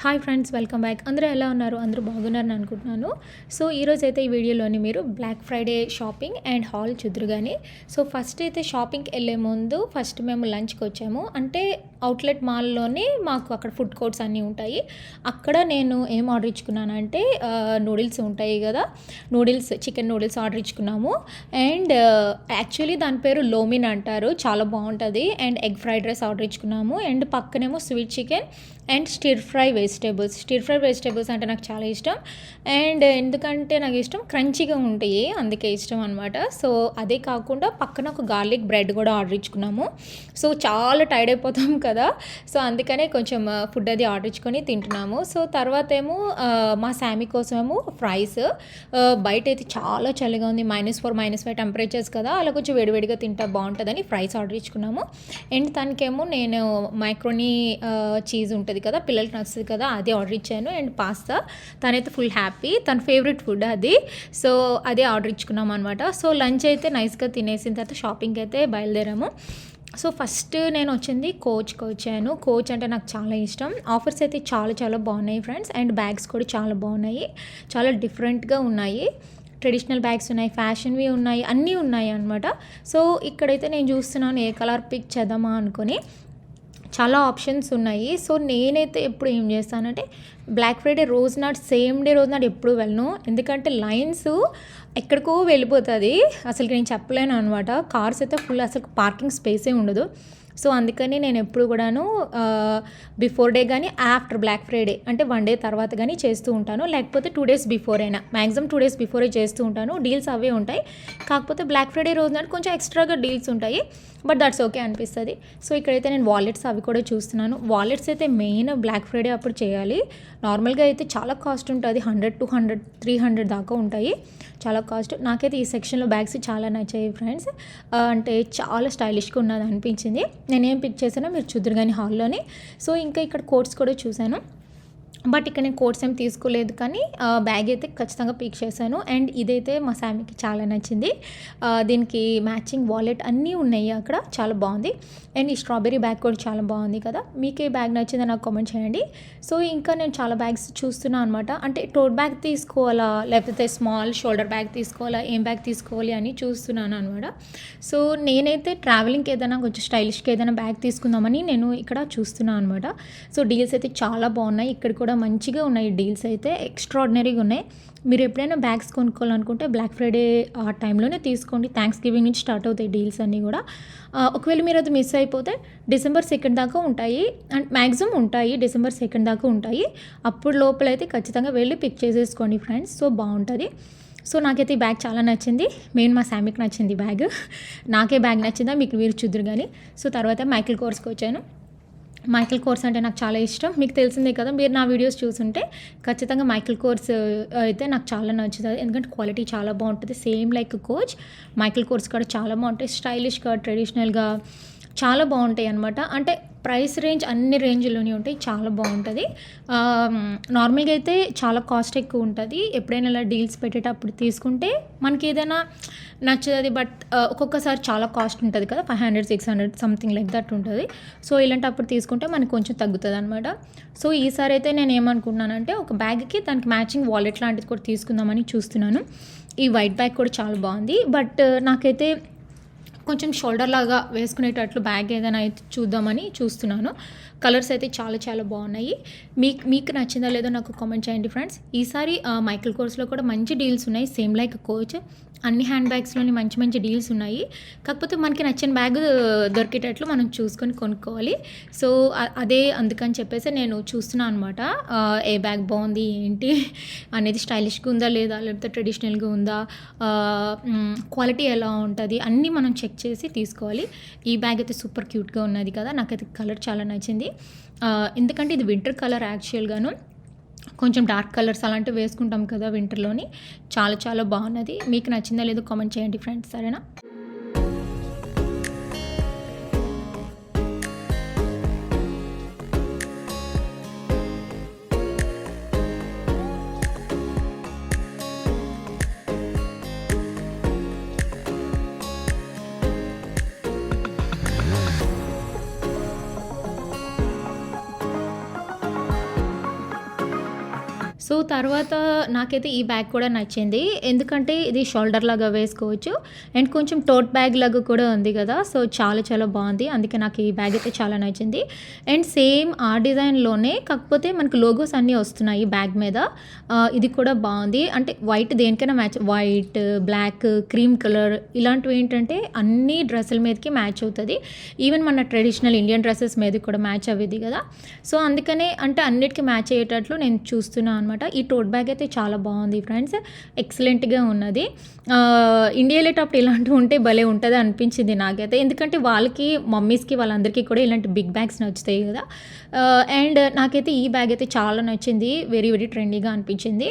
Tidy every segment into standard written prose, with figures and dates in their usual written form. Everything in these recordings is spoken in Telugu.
Hi friends, welcome back. అందరూ ఎలా ఉన్నారు? అందరూ బాగున్నారని అనుకుంటున్నాను. సో ఈరోజైతే ఈ వీడియోలోని మీరు Black Friday shopping and haul చూద్దురు కానీ. సో ఫస్ట్ అయితే షాపింగ్కి వెళ్ళే ముందు ఫస్ట్ మేము లంచ్కి వచ్చాము. అంటే అవుట్లెట్ మాల్లోనే మాకు అక్కడ ఫుడ్ కోర్ట్స్ అన్నీ ఉంటాయి. అక్కడ నేను ఏం ఆర్డర్ ఇచ్చుకున్నానంటే నూడిల్స్ ఉంటాయి కదా, చికెన్ నూడిల్స్ ఆర్డర్ ఇచ్చుకున్నాము. అండ్ యాక్చువల్లీ దాని పేరు లోమిన్ అంటారు, చాలా బాగుంటుంది. And egg fried rice order ఇచ్చుకున్నాము. అండ్ పక్కనేమో sweet chicken and stir fry vegetables అంటే నాకు చాలా ఇష్టం. అండ్ ఎందుకంటే నాకు ఇష్టం క్రంచీగా ఉంటాయి, అందుకే ఇష్టం అనమాట. సో అదే కాకుండా పక్కన ఒక గార్లిక్ బ్రెడ్ కూడా ఆర్డర్ ఇచ్చుకున్నాము. సో చాలా టైర్డ్ అయిపోతాం కదా, సో అందుకనే కొంచెం ఫుడ్ అది ఆర్డర్ ఇచ్చుకొని తింటున్నాము. సో తర్వాత ఏమో మా శామీ కోసం ఏమో ఫ్రైస్. బయట అయితే చాలా చలిగా ఉంది, -4 -5 టెంపరేచర్స్ కదా, అలా కొంచెం వేడివేడిగా తింటా బాగుంటుందని ఫ్రైస్ ఆర్డర్ ఇచ్చుకున్నాము. అండ్ తనకేమో నేను మైక్రోనీ చీజ్ ఉంటుంది కదా, పిల్లలకి నచ్చుతుంది కదా, అది ఆర్డర్ ఇచ్చాను. అండ్ పాస్తా, తనైతే ఫుల్ హ్యాపీ, తన ఫేవరెట్ ఫుడ్ అది. సో అదే ఆర్డర్ ఇచ్చుకున్నాం అనమాట. సో లంచ్ అయితే నైస్గా తినేసిన తర్వాత షాపింగ్కి అయితే బయలుదేరాము. సో ఫస్ట్ నేను వచ్చింది కోచ్కి వచ్చాను. కోచ్ అంటే నాకు చాలా ఇష్టం. ఆఫర్స్ అయితే చాలా చాలా బాగున్నాయి ఫ్రెండ్స్. అండ్ బ్యాగ్స్ కూడా చాలా బాగున్నాయి, చాలా డిఫరెంట్గా ఉన్నాయి. ట్రెడిషనల్ బ్యాగ్స్ ఉన్నాయి, ఫ్యాషన్వి ఉన్నాయి, అన్నీ ఉన్నాయి అనమాట. సో ఇక్కడైతే నేను చూస్తున్నాను ఏ కలర్ పిక్ చేద్దామా అనుకొని. చాలా ఆప్షన్స్ ఉన్నాయి. సో నేనైతే ఎప్పుడు ఏం చేస్తానంటే బ్లాక్ ఫ్రైడే రోజు నాడు, సేమ్ డే రోజు నాడు ఎప్పుడు వెళ్ళను, ఎందుకంటే లైన్స్ ఎక్కడికో వెళ్ళిపోతుంది, అసలు నేను చెప్పలేను అనమాట. కార్స్ అయితే ఫుల్, అసలు పార్కింగ్ స్పేసే ఉండదు. సో అందుకని నేను ఎప్పుడు కూడాను బిఫోర్ డే కానీ ఆఫ్టర్ బ్లాక్ ఫ్రైడే అంటే 1 డే తర్వాత కానీ చేస్తూ ఉంటాను, లేకపోతే 2 డేస్ బిఫోర్ అయినా, మ్యాక్సిమం 2 డేస్ బిఫోరే చేస్తూ ఉంటాను. డీల్స్ అవే ఉంటాయి, కాకపోతే బ్లాక్ ఫ్రైడే రోజు నాడు కొంచెం ఎక్స్ట్రాగా డీల్స్ ఉంటాయి, బట్ దట్స్ ఓకే అనిపిస్తుంది. సో ఇక్కడైతే నేను వాలెట్స్ అవి కూడా చూస్తున్నాను. వాలెట్స్ అయితే మెయిన్ బ్లాక్ ఫ్రైడే అప్పుడు చేయాలి. నార్మల్గా అయితే చాలా కాస్ట్ ఉంటుంది, 100 to 300 దాకా ఉంటాయి, చాలా కాస్ట్. నాకైతే ఈ సెక్షన్లో బ్యాగ్స్ చాలా నచ్చాయి ఫ్రెండ్స్. అంటే చాలా స్టైలిష్గా ఉన్నది అనిపించింది. నేనేం పిక్ చేశానో మీరు చూద్దరు కానీ హాల్లోని. సో ఇంకా ఇక్కడ కోట్స్ కూడా చూశాను, బట్ ఇక్కడ నేను కోట్స్ ఏం తీసుకోలేదు, కానీ బ్యాగ్ అయితే ఖచ్చితంగా పిక్ చేశాను. అండ్ ఇదైతే మా శామీకి చాలా నచ్చింది. దీనికి మ్యాచింగ్ వాలెట్ అన్నీ ఉన్నాయి అక్కడ, చాలా బాగుంది. అండ్ ఈ స్ట్రాబెరీ బ్యాగ్ కూడా చాలా బాగుంది కదా. మీకు ఏ బ్యాగ్ నచ్చిందో నాకు కామెంట్ చేయండి. సో ఇంకా నేను చాలా బ్యాగ్స్ చూస్తున్నాను అనమాట. అంటే టోట్ బ్యాగ్ తీసుకోవాలా, లేకపోతే స్మాల్ షోల్డర్ బ్యాగ్ తీసుకోవాలా, ఏం బ్యాగ్ తీసుకోవాలి అని చూస్తున్నాను అనమాట. సో నేనైతే ట్రావెలింగ్కి ఏదైనా కొంచెం స్టైలిష్గా ఏదైనా బ్యాగ్ తీసుకుందామని నేను ఇక్కడ చూస్తున్నాను అనమాట. సో డీల్స్ అయితే చాలా బాగున్నాయి, ఇక్కడ కూడా మంచిగా ఉన్నాయి డీల్స్ అయితే, ఎక్స్ట్రాడినరీగా ఉన్నాయి. మీరు ఎప్పుడైనా బ్యాగ్స్ కొనుక్కోవాలనుకుంటే బ్లాక్ ఫ్రైడే ఆ టైంలోనే తీసుకోండి. థ్యాంక్స్ గివింగ్ నుంచి స్టార్ట్ అవుతాయి డీల్స్ అన్నీ కూడా. ఒకవేళ మీరు అది మిస్ అయిపోతే December 2 దాకా ఉంటాయి, అండ్ మ్యాక్సిమం ఉంటాయి, December 2 దాకా ఉంటాయి. అప్పుడు లోపలైతే ఖచ్చితంగా వెళ్ళి పిక్ చేసేసుకోండి ఫ్రెండ్స్. సో బాగుంటుంది. సో నాకైతే ఈ బ్యాగ్ చాలా నచ్చింది, మెయిన్ మా శామీకి నచ్చింది బ్యాగ్. నాకే బ్యాగ్ నచ్చిందా మీకు మీరు చూద్దరు కానీ. సో తర్వాత మైకిల్ కోర్స్కి వచ్చాను. మైకిల్ కోర్స్ అంటే నాకు చాలా ఇష్టం, మీకు తెలిసిందే కదా, మీరు నా వీడియోస్ చూసుంటే ఖచ్చితంగా మైకిల్ కోర్స్ అయితే నాకు చాలా నచ్చుతుంది. ఎందుకంటే క్వాలిటీ చాలా బాగుంటుంది, same like coach. Michael course కూడా చాలా బాగుంటాయి, స్టైలిష్గా, ట్రెడిషనల్గా చాలా బాగుంటాయి అనమాట. అంటే ప్రైస్ రేంజ్ అన్ని రేంజ్లోనే ఉంటాయి, చాలా బాగుంటుంది. నార్మల్గా అయితే చాలా కాస్ట్ ఎక్కువ ఉంటుంది. ఎప్పుడైనా ఇలా డీల్స్ పెట్టేటప్పుడు తీసుకుంటే మనకి ఏదైనా నచ్చుతుంది, బట్ ఒక్కొక్కసారి చాలా కాస్ట్ ఉంటుంది కదా, 500 600 సంథింగ్ లైక్ దట్ ఉంటుంది. సో ఇలాంటప్పుడు తీసుకుంటే మనకు కొంచెం తగ్గుతుంది అనమాట. సో ఈసారి అయితే నేను ఏమనుకుంటున్నానంటే ఒక బ్యాగ్కి దానికి మ్యాచింగ్ వాలెట్ లాంటిది కూడా తీసుకుందామని చూస్తున్నాను. ఈ వైట్ బ్యాగ్ కూడా చాలా బాగుంది, బట్ నాకైతే కొంచెం షోల్డర్ లాగా వేసుకునేటట్లు బ్యాగ్ ఏదైనా అయితే చూద్దామని చూస్తున్నాను. కలర్స్ అయితే చాలా చాలా బాగున్నాయి. మీకు నచ్చిందా లేదో నాకు కామెంట్ చేయండి ఫ్రెండ్స్. ఈసారి మైకిల్ కోర్స్లో కూడా మంచి డీల్స్ ఉన్నాయి, సేమ్ లైక్ కోచ్. అన్ని హ్యాండ్ బ్యాగ్స్లోని మంచి మంచి డీల్స్ ఉన్నాయి, కాకపోతే మనకి నచ్చిన బ్యాగ్ దొరికేటట్లు మనం చూసుకొని కొనుక్కోవాలి. సో అదే అందుకని చెప్పేసి నేను చూస్తున్నాను అనమాట, ఏ బ్యాగ్ బాగుంది ఏంటి అనేది, స్టైలిష్గా ఉందా లేదా, లేకపోతే ట్రెడిషనల్గా ఉందా, క్వాలిటీ ఎలా ఉంటుంది, అన్నీ మనం చెక్ చేసి తీసుకోవాలి. ఈ బ్యాగ్ అయితే సూపర్ క్యూట్గా ఉన్నది కదా, నాకైతే కలర్ చాలా నచ్చింది. ఎందుకంటే ఇది వింటర్ కలర్ యాక్చువల్గాను, కొంచెం డార్క్ కలర్స్ అలాంటివి వేసుకుంటాం కదా వింటర్లోని. చాలా చాలా బాగున్నది. మీకు నచ్చిందా లేదో కామెంట్ చేయండి ఫ్రెండ్స్, సరేనా. సో తర్వాత నాకైతే ఈ బ్యాగ్ కూడా నచ్చింది. ఎందుకంటే ఇది షోల్డర్ లాగా వేసుకోవచ్చు అండ్ కొంచెం టోట్ బ్యాగ్ లాగా కూడా ఉంది కదా! సో చాలా చాలా బాగుంది. అందుకే నాకు ఈ బ్యాగ్ అయితే చాలా నచ్చింది. అండ్ సేమ్ ఆ డిజైన్‌లోనే కాకపోతే మనకు లోగోస్ అన్నీ వస్తున్నాయి బ్యాగ్ మీద. ఇది కూడా బాగుంది. అంటే వైట్ దేనికైనా match white, black, cream colour ఇలాంటివి ఏంటంటే అన్ని డ్రెస్సుల మీదకి మ్యాచ్ అవుతది. ఈవెన్ మన ట్రెడిషనల్ ఇండియన్ డ్రెసెస్ మీదకి కూడా మ్యాచ్ అవ్విద్ది కదా! సో అందుకనే అంటే అన్నిటికి మ్యాచ్ అయ్యేటట్లు నేను చూస్తున్నా అనమాట. ఈ టోట్ బ్యాగ్ అయితే చాలా బాగుంది ఫ్రెండ్స్. ఎక్సలెంట్‌గా ఉన్నది. ఇండియా వెళ్ళేటప్పుడు ఇలాంటివి ఉంటే భలే ఉంటది అనిపించింది నాకైతే. ఎందుకంటే వాళ్ళకి మమ్మీస్‌కి వాళ్ళందరికీ కూడా ఇలాంటి బిగ్ బ్యాగ్స్ నచ్చుతాయి కదా! అండ్ నాకైతే ఈ బ్యాగ్ అయితే చాలా నచ్చింది. వెరీ వెరీ ట్రెండీగా అనిపించింది.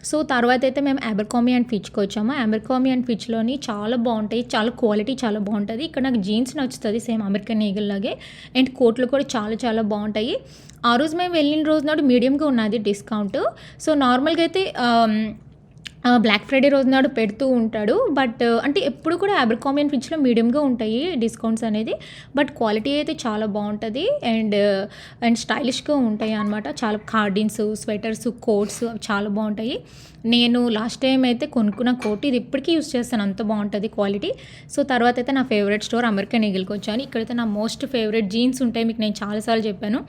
సో తర్వాత అయితే మేము అబర్కామీ అండ్ ఫిచ్‌కి వచ్చాము. అబర్కామీ అండ్ ఫిచ్‌లోని చాలా బాగుంటాయి. చాలా క్వాలిటీ చాలా బాగుంటది. ఇక్కడ నాకు జీన్స్ నచ్చుతది సేమ్ అమెరికన్ ఈగల్ లాగే. అండ్ కోట్లు కూడా చాలా చాలా బాగుంటాయి. ఆ రోజు మేము వెళ్ళిన రోజు నాడు మీడియంగా ఉన్నది డిస్కౌంట్. సో నార్మల్‌గా అయితే బ్లాక్ ఫ్రైడే రోజు నాడు పెడుతూ ఉంటాడు. బట్ అంటే ఎప్పుడు కూడా అబర్కామీ అండ్ ఫిచ్‌లో మీడియంగా ఉంటాయి డిస్కౌంట్స్ అనేది. బట్ క్వాలిటీ అయితే చాలా బాగుంటది. అండ్ స్టైలిష్‌గా ఉంటాయి అనమాట. చాలా కార్డిన్స్, స్వెటర్స్, కోట్స్ అవి చాలా బాగుంటాయి. నేను లాస్ట్ టైం అయితే కొనుక్కున్న కోట్ ఇది ఇప్పటికీ యూస్ చేస్తాను. అంత బాగుంటుంది క్వాలిటీ. సో తర్వాత అయితే నా ఫేవరెట్ స్టోర్ అమెరికన్ ఈగిల్‌కి వచ్చాను. ఇక్కడైతే నా మోస్ట్ ఫేవరెట్ జీన్స్ ఉంటాయి. మీకు నేను చాలాసార్లు చెప్పాను.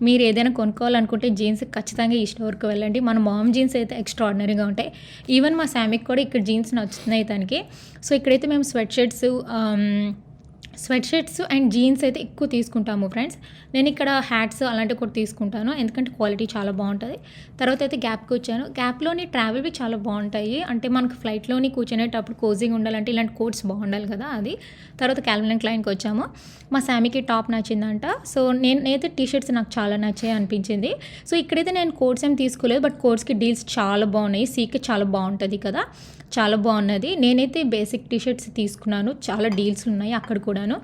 మీరు ఏదైనా కొనుక్కోవాలనుకుంటే జీన్స్ ఖచ్చితంగా ఈ స్టోర్‌కి వెళ్ళండి. మన మామ్ జీన్స్ అయితే ఎక్స్ట్రాడినరీగా ఉంటాయి. ఈవెన్ మా శామికి కూడా ఇక్కడ జీన్స్ నచ్చుతున్నాయి తనకి. సో ఇక్కడైతే మేము స్వెట్ షర్ట్స్ అండ్ జీన్స్ అయితే ఎక్కువ తీసుకుంటాము ఫ్రెండ్స్. నేను ఇక్కడ హ్యాట్స్ అలాంటివి కూడా తీసుకుంటాను. ఎందుకంటే క్వాలిటీ చాలా బాగుంటుంది. తర్వాత అయితే గ్యాప్కి వచ్చాను. గ్యాప్లోని ట్రావెల్వి చాలా బాగుంటాయి. అంటే మనకు ఫ్లైట్లోని కూర్చునేటప్పుడు కోజింగ్ ఉండాలంటే ఇలాంటి కోట్స్ బాగుండాలి కదా అది. తర్వాత క్యాల్విన్ క్లైన్కి వచ్చాము. మా శామికి టాప్ నచ్చిందంట. సో నేనైతే టీ షర్ట్స్ నాకు చాలా నచ్చాయి అనిపించింది. సో ఇక్కడైతే నేను కోట్స్ ఏం తీసుకోలేదు. బట్ కోట్స్కి డీల్స్ చాలా బాగున్నాయి. సీక్ చాలా బాగుంటుంది కదా, చాలా బాగున్నది. నేనైతే బేసిక్ టీ షర్ట్స్ తీసుకున్నాను. చాలా డీల్స్ ఉన్నాయి అక్కడ కూడాను.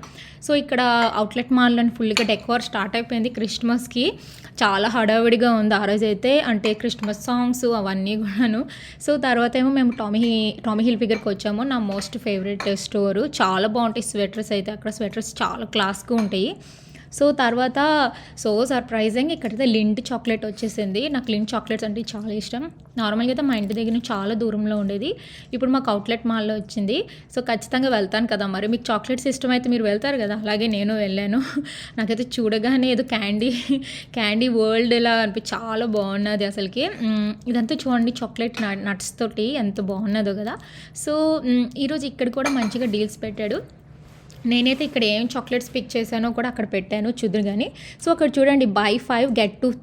సో ఇక్కడ అవుట్లెట్ మాల్లోని ఫుల్గా డెకోర్ స్టార్ట్ అయిపోయింది క్రిస్మస్కి. చాలా హడావిడిగా ఉంది ఆ రోజైతే. అంటే క్రిస్మస్ సాంగ్స్ అవన్నీ కూడాను. సో తర్వాత ఏమో మేము టామీ హిల్ ఫిగర్కి వచ్చాము. నా మోస్ట్ ఫేవరెట్ స్టోరు. చాలా బాగుంటాయి స్వెటర్స్ అయితే. అక్కడ స్వెటర్స్ చాలా క్లాస్గా ఉంటాయి. సో తర్వాత సర్ప్రైజింగ్ ఇక్కడైతే లింట్ చాక్లెట్ వచ్చేసింది. నాకు లింట్ చాక్లెట్స్ అంటే చాలా ఇష్టం. నార్మల్గా అయితే మా ఇంటి దగ్గర నుంచి చాలా దూరంలో ఉండేది. ఇప్పుడు మాకు అవుట్లెట్ మాల్లో వచ్చింది. సో ఖచ్చితంగా వెళ్తాను కదా. మరి మీకు చాక్లెట్స్ ఇష్టమైతే మీరు వెళ్తారు కదా, అలాగే నేను వెళ్ళాను. నాకైతే చూడగానే ఏదో క్యాండీ వరల్డ్ ఇలా చాలా బాగున్నది అసలుకి. ఇదంతా చూడండి చాక్లెట్ నట్స్ తోటి ఎంత బాగున్నదో కదా. సో ఈరోజు ఇక్కడ కూడా మంచిగా డీల్స్ పెట్టాడు. నేనైతే ఇక్కడ ఏం చాక్లెట్స్ పిక్ చేశానో కూడా అక్కడ పెట్టాను చూద్దురు కానీ. సో అక్కడ చూడండి బై 5 గెట్ 2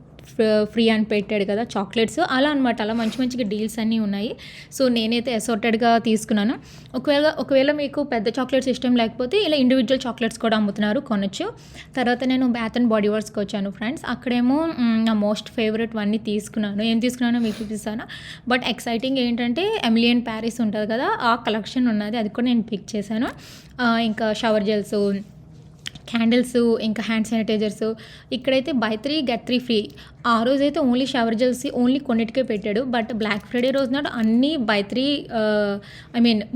ఫ్రీ అని పెట్టాడు కదా చాక్లెట్స్. అలా అనమాట. అలా మంచి మంచిగా డీల్స్ అన్నీ ఉన్నాయి. సో నేనైతే అసార్టెడ్గా తీసుకున్నాను. ఒకవేళ మీకు పెద్ద చాక్లెట్స్ ఇష్టం లేకపోతే ఇలా ఇండివిజువల్ చాక్లెట్స్ కూడా అమ్ముతున్నారు, కొనొచ్చు. తర్వాత నేను బాత్ అండ్ బాడీ వర్క్స్కి వచ్చాను ఫ్రెండ్స్. అక్కడేమో నా మోస్ట్ ఫేవరెట్ వన్నీ తీసుకున్నాను. ఏం తీసుకున్నానో మీకు చూపిస్తాను. బట్ ఎక్సైటింగ్ ఏంటంటే ఎమిలియన్ ప్యారిస్ ఉంటుంది కదా, ఆ కలెక్షన్ ఉన్నది. అది కూడా నేను పిక్ చేశాను. ఇంకా షవర్ జెల్స్, క్యాండిల్స్, ఇంకా హ్యాండ్ శానిటైజర్స్. ఇక్కడైతే బై 3 గెట్ 3 ఫ్రీ. ఆ రోజైతే ఓన్లీ షవర్ జెల్స్ ఓన్లీ కొన్నిటికే పెట్టాడు. బట్ బ్లాక్ ఫ్రైడే రోజు నాడు అన్నీ బై 3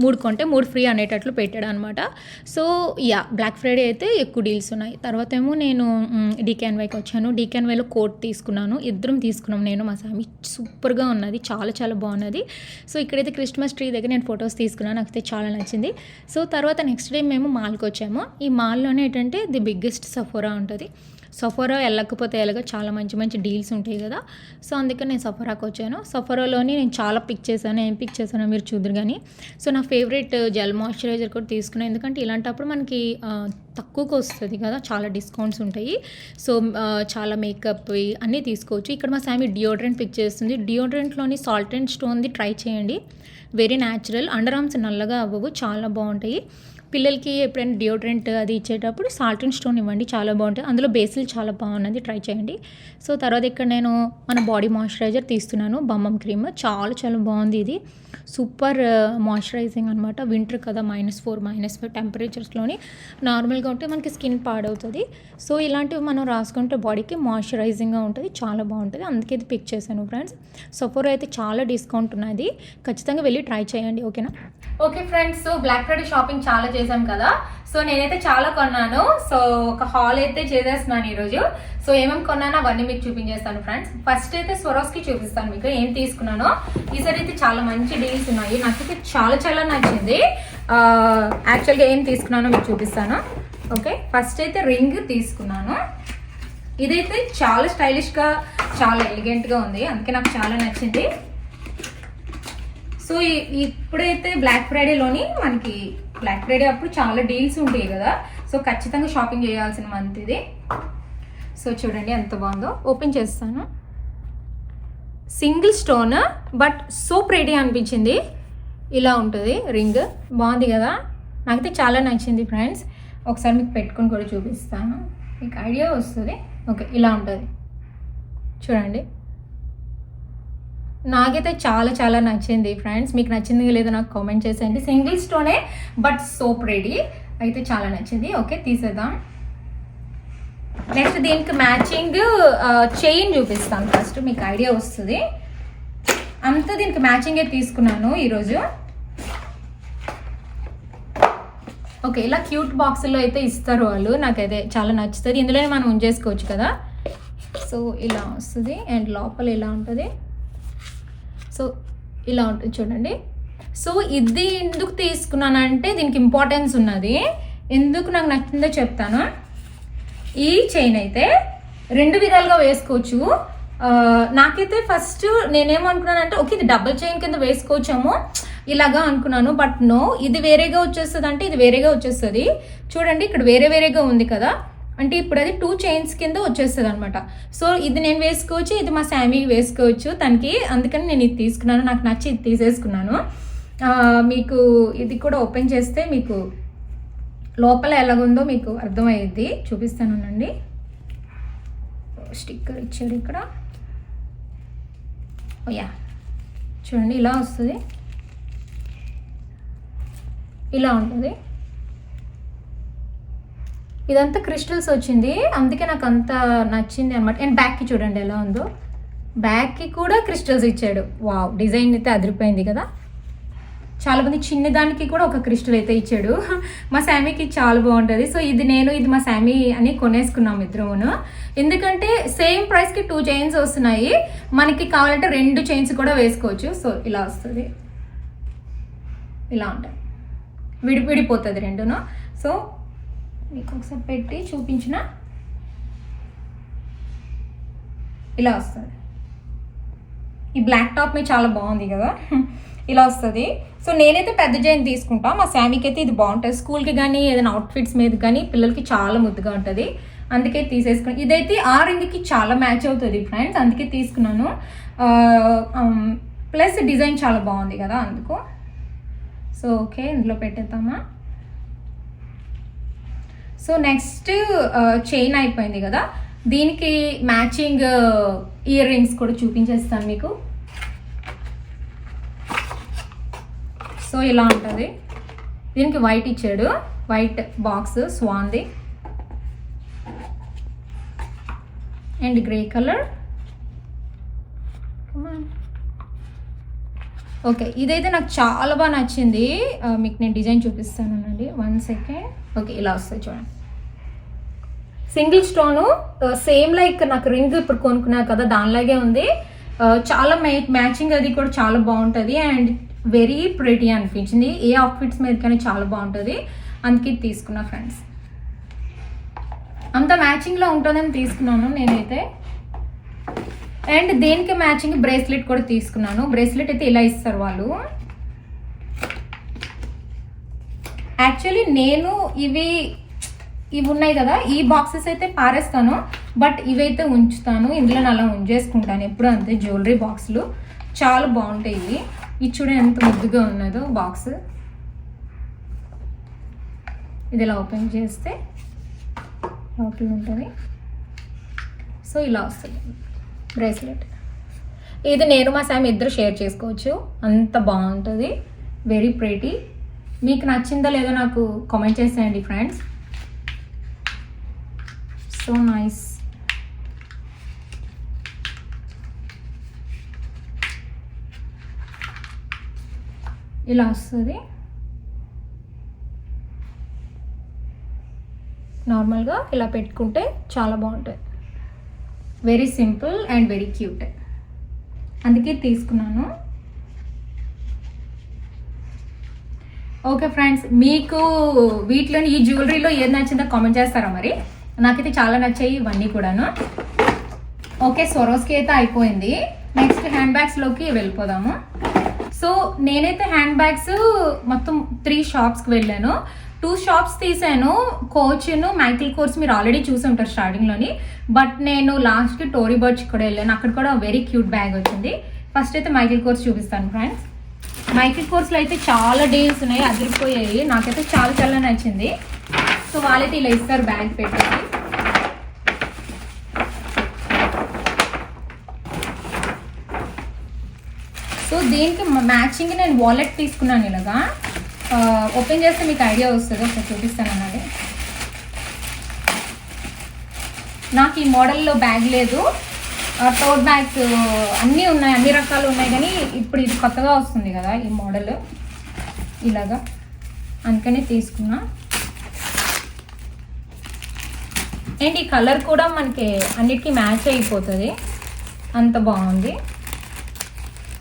3 కొంటే 3 ఫ్రీ అనేటట్లు పెట్టాడు అనమాట. సో బ్లాక్ ఫ్రైడే అయితే ఎక్కువ డీల్స్ ఉన్నాయి. తర్వాత ఏమో నేను డీక్యాన్వైకి వచ్చాను. డీక్యాన్వైలో కోట్ తీసుకున్నాను. ఇద్దరం తీసుకున్నాం, నేను మా సామి. సూపర్గా ఉన్నది, చాలా చాలా బాగున్నది. సో ఇక్కడైతే క్రిస్మస్ ట్రీ దగ్గర నేను ఫొటోస్ తీసుకున్నాను. నాకైతే చాలా నచ్చింది. సో తర్వాత నెక్స్ట్ డే మేము మాల్కి వచ్చాము. ఈ మాల్లోనే ఏంటంటే ది బిగ్గెస్ట్ సఫోరా ఉంటుంది. సఫోరా వెళ్ళకపోతే ఎలాగో చాలా మంచి మంచి డీల్స్ ఉంటాయి కదా. సో అందుకని నేను సఫోరాకి వచ్చాను. సఫోరాలోని నేను చాలా పిక్ చేశాను. ఏం పిక్ చేశానో మీరు చూద్దరు కానీ. సో నా ఫేవరెట్ జెల్ మాయిశ్చరైజర్ కూడా తీసుకున్నాను. ఎందుకంటే ఇలాంటప్పుడు మనకి తక్కువకి వస్తుంది కదా, చాలా డిస్కౌంట్స్ ఉంటాయి. సో చాలా మేకప్ అన్నీ తీసుకోవచ్చు. ఇక్కడ మా సామి డియోడ్రెంట్ పిక్ చేస్తుంది. డియోడ్రెంట్లోని సాల్ట్ అండ్ స్టోన్ది ట్రై చేయండి. Very natural. అండర్ ఆర్మ్స్ నల్లగా అవ్వవు, చాలా బాగుంటాయి. పిల్లలకి ఎప్పుడైనా డియోడ్రెంట్ అది ఇచ్చేటప్పుడు సాల్ట్ అండ్ స్టోన్ ఇవ్వండి, చాలా బాగుంటుంది. అందులో బేసిల్ చాలా బాగున్నది, ట్రై చేయండి. సో తర్వాత ఇక్కడ నేను మన బాడీ మాయిశ్చరైజర్ తీస్తున్నాను, బమ్మం క్రీమ్. చాలా చాలా బాగుంది ఇది. సూపర్ మాయిశ్చరైజింగ్ అనమాట. వింటర్ కదా, -4 -5 టెంపరేచర్స్లోని నార్మల్గా ఉంటే మనకి స్కిన్ పాడవుతుంది. సో ఇలాంటివి మనం రాసుకుంటే బాడీకి మాయిశ్చరైజింగ్గా ఉంటుంది, చాలా బాగుంటుంది. అందుకే ఇది పిక్ చేశాను ఫ్రెండ్స్. సఫోరా అయితే చాలా డిస్కౌంట్ ఉన్నది, ఖచ్చితంగా వెళ్ళి ట్రై చేయండి. ఓకేనా? Okay friends, so Black Friday shopping చాలా చేసాం కదా. సో నేనైతే చాలా కొన్నాను. సో ఒక హాల్ అయితే చేసేస్తున్నాను ఈరోజు. సో ఏమేమి కొన్నానో అవన్నీ మీకు చూపించేస్తాను ఫ్రెండ్స్. ఫస్ట్ అయితే స్వరోస్కి చూపిస్తాను మీకు ఏం తీసుకున్నానో. ఈసారి అయితే చాలా మంచి డీల్స్ ఉన్నాయి, నాకైతే చాలా చాలా నచ్చింది. యాక్చువల్గా ఏం తీసుకున్నానో మీకు చూపిస్తాను. ఓకే, ఫస్ట్ అయితే రింగ్ తీసుకున్నాను. ఇదైతే చాలా స్టైలిష్గా చాలా ఎలిగెంట్గా ఉంది, అందుకే నాకు చాలా నచ్చింది. సో ఇప్పుడైతే బ్లాక్ ఫ్రైడేలోని మనకి బ్లాక్ ఫ్రైడే అప్పుడు చాలా డీల్స్ ఉంటాయి కదా. సో ఖచ్చితంగా షాపింగ్ చేయాల్సిన మంత్ ఇది. సో చూడండి ఎంత బాగుందో, ఓపెన్ చేస్తాను. Single stone but so pretty అనిపించింది. ఇలా ఉంటుంది రింగ్, బాగుంది కదా, నాకైతే చాలా నచ్చింది ఫ్రెండ్స్. ఒకసారి మీకు పెట్టుకొని కూడా చూపిస్తాను, మీకు ఐడియా వస్తుంది. ఓకే, ఇలా ఉంటుంది చూడండి, నాకైతే చాలా చాలా నచ్చింది ఫ్రెండ్స్. మీకు నచ్చింది లేదో నాకు కామెంట్ చేసేయండి. సింగిల్ స్టోనే బట్ సోప్ రెడీ, అయితే చాలా నచ్చింది. ఓకే, తీసేద్దాం. నెక్స్ట్ దీనికి మ్యాచింగ్ చైన్ చూపిస్తాను ఫస్ట్, మీకు ఐడియా వస్తుంది. అంతా దీనికి మ్యాచింగే తీసుకున్నాను ఈరోజు. ఓకే, ఇలా క్యూట్ బాక్సుల్లో అయితే ఇస్తారు వాళ్ళు, నాకైతే చాలా నచ్చుతుంది. ఇందులోనే మనం ఉంచేసుకోవచ్చు కదా. సో ఇలా వస్తుంది అండ్ లోపల ఇలా ఉంటుంది. సో ఇలా ఉంటుంది చూడండి. సో ఇది ఎందుకు తీసుకున్నానంటే దీనికి ఇంపార్టెన్స్ ఉన్నది, ఎందుకు నాకు నచ్చిందో చెప్తాను. ఈ చైన్ అయితే రెండు విధాలుగా వేసుకోవచ్చు. నాకైతే ఫస్ట్ నేనేమనుకున్నానంటే ఓకే ఇది డబుల్ చైన్ కింద వేసుకోవచ్చాము ఇలాగా అనుకున్నాను. బట్ నో, ఇది వేరేగా వచ్చేస్తుంది అంటే ఇది వేరేగా వచ్చేస్తుంది. చూడండి ఇక్కడ వేరే వేరేగా ఉంది కదా, అంటే ఇప్పుడు అది 2 చైన్స్ కింద వచ్చేస్తుంది అనమాట. సో ఇది నేను వేసుకోవచ్చు, ఇది మా శామీ వేసుకోవచ్చు తనకి, అందుకని నేను ఇది తీసుకున్నాను. నాకు నచ్చి ఇది తీసేసుకున్నాను. మీకు ఇది కూడా ఓపెన్ చేస్తే మీకు లోపల ఎలాగుందో మీకు అర్థమయ్యేది, చూపిస్తానండి. స్టిక్కర్ ఇచ్చాడు ఇక్కడ. యా చూడండి, ఇలా వస్తుంది, ఇలా ఉంటుంది. ఇదంతా క్రిస్టల్స్ వచ్చింది, అందుకే నాకు అంత నచ్చింది అనమాట. అండ్ బ్యాక్కి చూడండి ఎలా ఉందో, బ్యాక్కి కూడా క్రిస్టల్స్ ఇచ్చాడు. వావ్, డిజైన్ అయితే అదిరిపోయింది కదా. చాలా మంది చిన్నదానికి కూడా ఒక క్రిస్టల్ అయితే ఇచ్చాడు. మా శామీకి చాలా బాగుంటుంది. సో ఇది మా శామీ అని కొనేసుకున్నాం ఇద్దరును, ఎందుకంటే సేమ్ ప్రైస్కి 2 చైన్స్ వస్తున్నాయి, మనకి కావాలంటే 2 చైన్స్ కూడా వేసుకోవచ్చు. సో ఇలా వస్తుంది, ఇలా ఉంటుంది, విడిపోతుంది రెండును. సో మీకు ఒకసారి పెట్టి చూపించిన ఇలా వస్తుంది. ఈ బ్లాక్ టాప్ మీద చాలా బాగుంది కదా, ఇలా వస్తుంది. సో నేనైతే పెద్ద చైన్ తీసుకుంటా, మా శామీకి అయితే ఇది బాగుంటుంది. స్కూల్కి కానీ ఏదైనా అవుట్ఫిట్స్ మీద కానీ పిల్లలకి చాలా ముద్దుగా ఉంటుంది, అందుకే తీసేసుకున్నాను. ఇదైతే ఆ రింగ్కి చాలా మ్యాచ్ అవుతుంది ఫ్రెండ్స్, అందుకే తీసుకున్నాను. ప్లస్ డిజైన్ చాలా బాగుంది కదా అందుకు. సో ఓకే, ఇందులో పెట్టేద్దామా. సో నెక్స్ట్ చైన్ అయిపోయింది కదా, దీనికి మ్యాచింగ్ ఇయర్ రింగ్స్ కూడా చూపించేస్తాను మీకు. సో ఇలా ఉంటుంది, దీనికి వైట్ ఇచ్చాడు, వైట్ బాక్స్ స్వాన్ది అండ్ గ్రే కలర్. ఓకే, ఇదైతే నాకు చాలా బాగా నచ్చింది. మీకు నేను డిజైన్ చూపిస్తానండి, 1 సెకండ్. ఓకే, ఇలా వస్తుంది చూడండి, సింగిల్ స్టోను, సేమ్ లైక్ నాకు రింగ్ ఇప్పుడు కొనుక్కున్నా కదా దానిలాగే ఉంది. చాలా మ్యాచింగ్ అది కూడా చాలా బాగుంటుంది అండ్ వెరీ ప్రెటీ అనిపించింది. ఏ అవుట్ఫిట్స్ మీద కానీ చాలా బాగుంటుంది, అందుకే తీసుకున్నా ఫ్రెండ్స్. అంత మ్యాచింగ్లో ఉంటుందని తీసుకున్నాను నేనైతే. అండ్ దేనికి మ్యాచింగ్ బ్రేస్లెట్ కూడా తీసుకున్నాను. బ్రేస్లెట్ అయితే ఇలా ఇస్తారు వాళ్ళు. యాక్చువల్లీ నేను ఇవి ఉన్నాయి కదా, ఈ బాక్సెస్ అయితే పారేస్తాను, బట్ ఇవైతే ఉంచుతాను. ఇందులో అలా ఉంచేసుకుంటాను ఎప్పుడు అంతే. జ్యువెలరీ బాక్సులు చాలా బాగుంటాయి ఇవి. ఇది చూడండి ఎంత ముద్దుగా ఉన్నదో బాక్స్. ఇది ఇలా ఓపెన్ చేస్తే లోపల ఉంటుంది. సో ఇలా వస్తుంది బ్రేస్లెట్. ఇది నేను మా శామ్ ఇద్దరు షేర్ చేసుకోవచ్చు, అంత బాగుంటుంది, వెరీ ప్రెటీ. మీకు నచ్చిందో లేదో నాకు కామెంట్ చేసేయండి ఫ్రెండ్స్. So nice. ఇలా వస్తుంది. నార్మల్గా ఇలా పెట్టుకుంటే చాలా బాగుంటుంది. Very simple and very cute, అందుకే తీసుకున్నాను. ఓకే ఫ్రెండ్స్, మీకు వీటిలోని ఈ జ్యువెలరీలో ఏది నచ్చిందో కామెంట్ చేస్తారా? మరి నాకైతే చాలా నచ్చాయి ఇవన్నీ కూడాను. ఓకే, స్వరోస్కి అయితే అయిపోయింది. నెక్స్ట్ హ్యాండ్ బ్యాగ్స్లోకి వెళ్ళిపోదాము. సో నేనైతే హ్యాండ్ బ్యాగ్స్ మొత్తం 3 షాప్స్కి వెళ్ళాను. 2 షాప్స్ తీసాను, కోచ్ను మైకిల్ కోర్స్ మీరు ఆల్రెడీ చూసి ఉంటారు స్టార్టింగ్లోని. బట్ నేను లాస్ట్కి టోరీ బర్డ్స్ కూడా వెళ్ళాను, అక్కడ కూడా వెరీ క్యూట్ బ్యాగ్ వచ్చింది. ఫస్ట్ అయితే మైకిల్ కోర్స్ చూపిస్తాను ఫ్రెండ్స్. మైకిల్ కోర్స్లో అయితే చాలా డీల్స్ ఉన్నాయి, అదిరిపోయాయి. నాకైతే చాలా చాలా నచ్చింది. సో వాళ్ళైతే ఇలా ఇస్తారు బ్యాగ్ పెట్టేసి. సో దీనికి మ్యాచింగ్ నేను వాలెట్ తీసుకున్నాను. ఇలాగా ఓపెన్ చేస్తే మీకు ఐడియా వస్తుంది, ఒకసారి చూపిస్తాను అన్నది. నాకు ఈ మోడల్లో బ్యాగ్ లేదు, టోట్ బ్యాగ్స్ అన్నీ ఉన్నాయి, అన్ని రకాలు ఉన్నాయి. కానీ ఇప్పుడు ఇది కొత్తగా వస్తుంది కదా ఈ మోడల్ ఇలాగా, అందుకని తీసుకున్నా. అండ్ ఈ కలర్ కూడా మనకి అన్నిటికీ మ్యాచ్ అయిపోతుంది, అంత బాగుంది.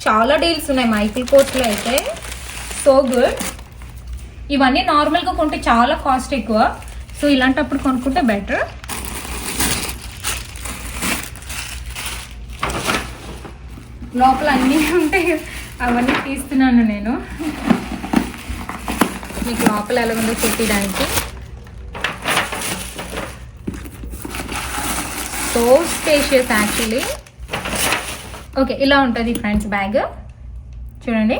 చాలా డీల్స్ ఉన్నాయి మైకిల్ కోర్స్లో అయితే, సో గుడ్. ఇవన్నీ నార్మల్గా కొంటే చాలా కాస్ట్ ఎక్కువ, సో ఇలాంటప్పుడు కొనుక్కుంటే బెటర్. లోపల అన్నీ ఉంటాయి, అవన్నీ తీస్తున్నాను నేను మీకు లోపల ఎలా ఉందో చూపించడానికి. So spacious actually. ఓకే, ఇలా ఉంటుంది ఫ్రెండ్స్ బ్యాగ్ చూడండి.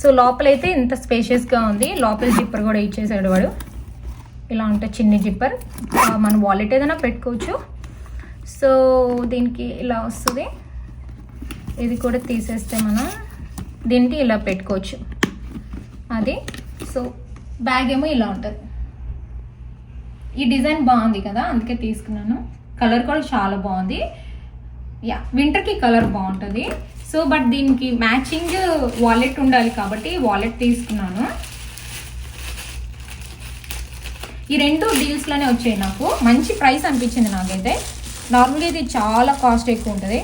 సో లోపలైతే ఇంత స్పేషియస్గా ఉంది, లోపల జిప్పర్ కూడా ఇచ్చేసాడు వాడు. ఇలా ఉంటుంది చిన్ని జిప్పర్, మన వాలెట్ ఏదైనా పెట్టుకోవచ్చు. సో దీనికి ఇలా వస్తుంది, ఇది కూడా తీసేస్తే మనం దీనికి ఇలా పెట్టుకోవచ్చు అది. సో బ్యాగ్ ఏమో ఇలా ఉంటుంది. ఈ డిజైన్ బాగుంది కదా, అందుకే తీసుకున్నాను. కలర్ కూడా చాలా బాగుంది. యా, వింటర్కి కలర్ బాగుంటుంది. సో బట్ దీనికి మ్యాచింగ్ వాలెట్ ఉండాలి కాబట్టి వాలెట్ తీసుకున్నాను. ఈ 2 డీల్స్లోనే వచ్చాయి, నాకు మంచి ప్రైస్ అనిపించింది నాకైతే. నార్మల్గా ఇది చాలా కాస్ట్ ఎక్కువ ఉంటుంది.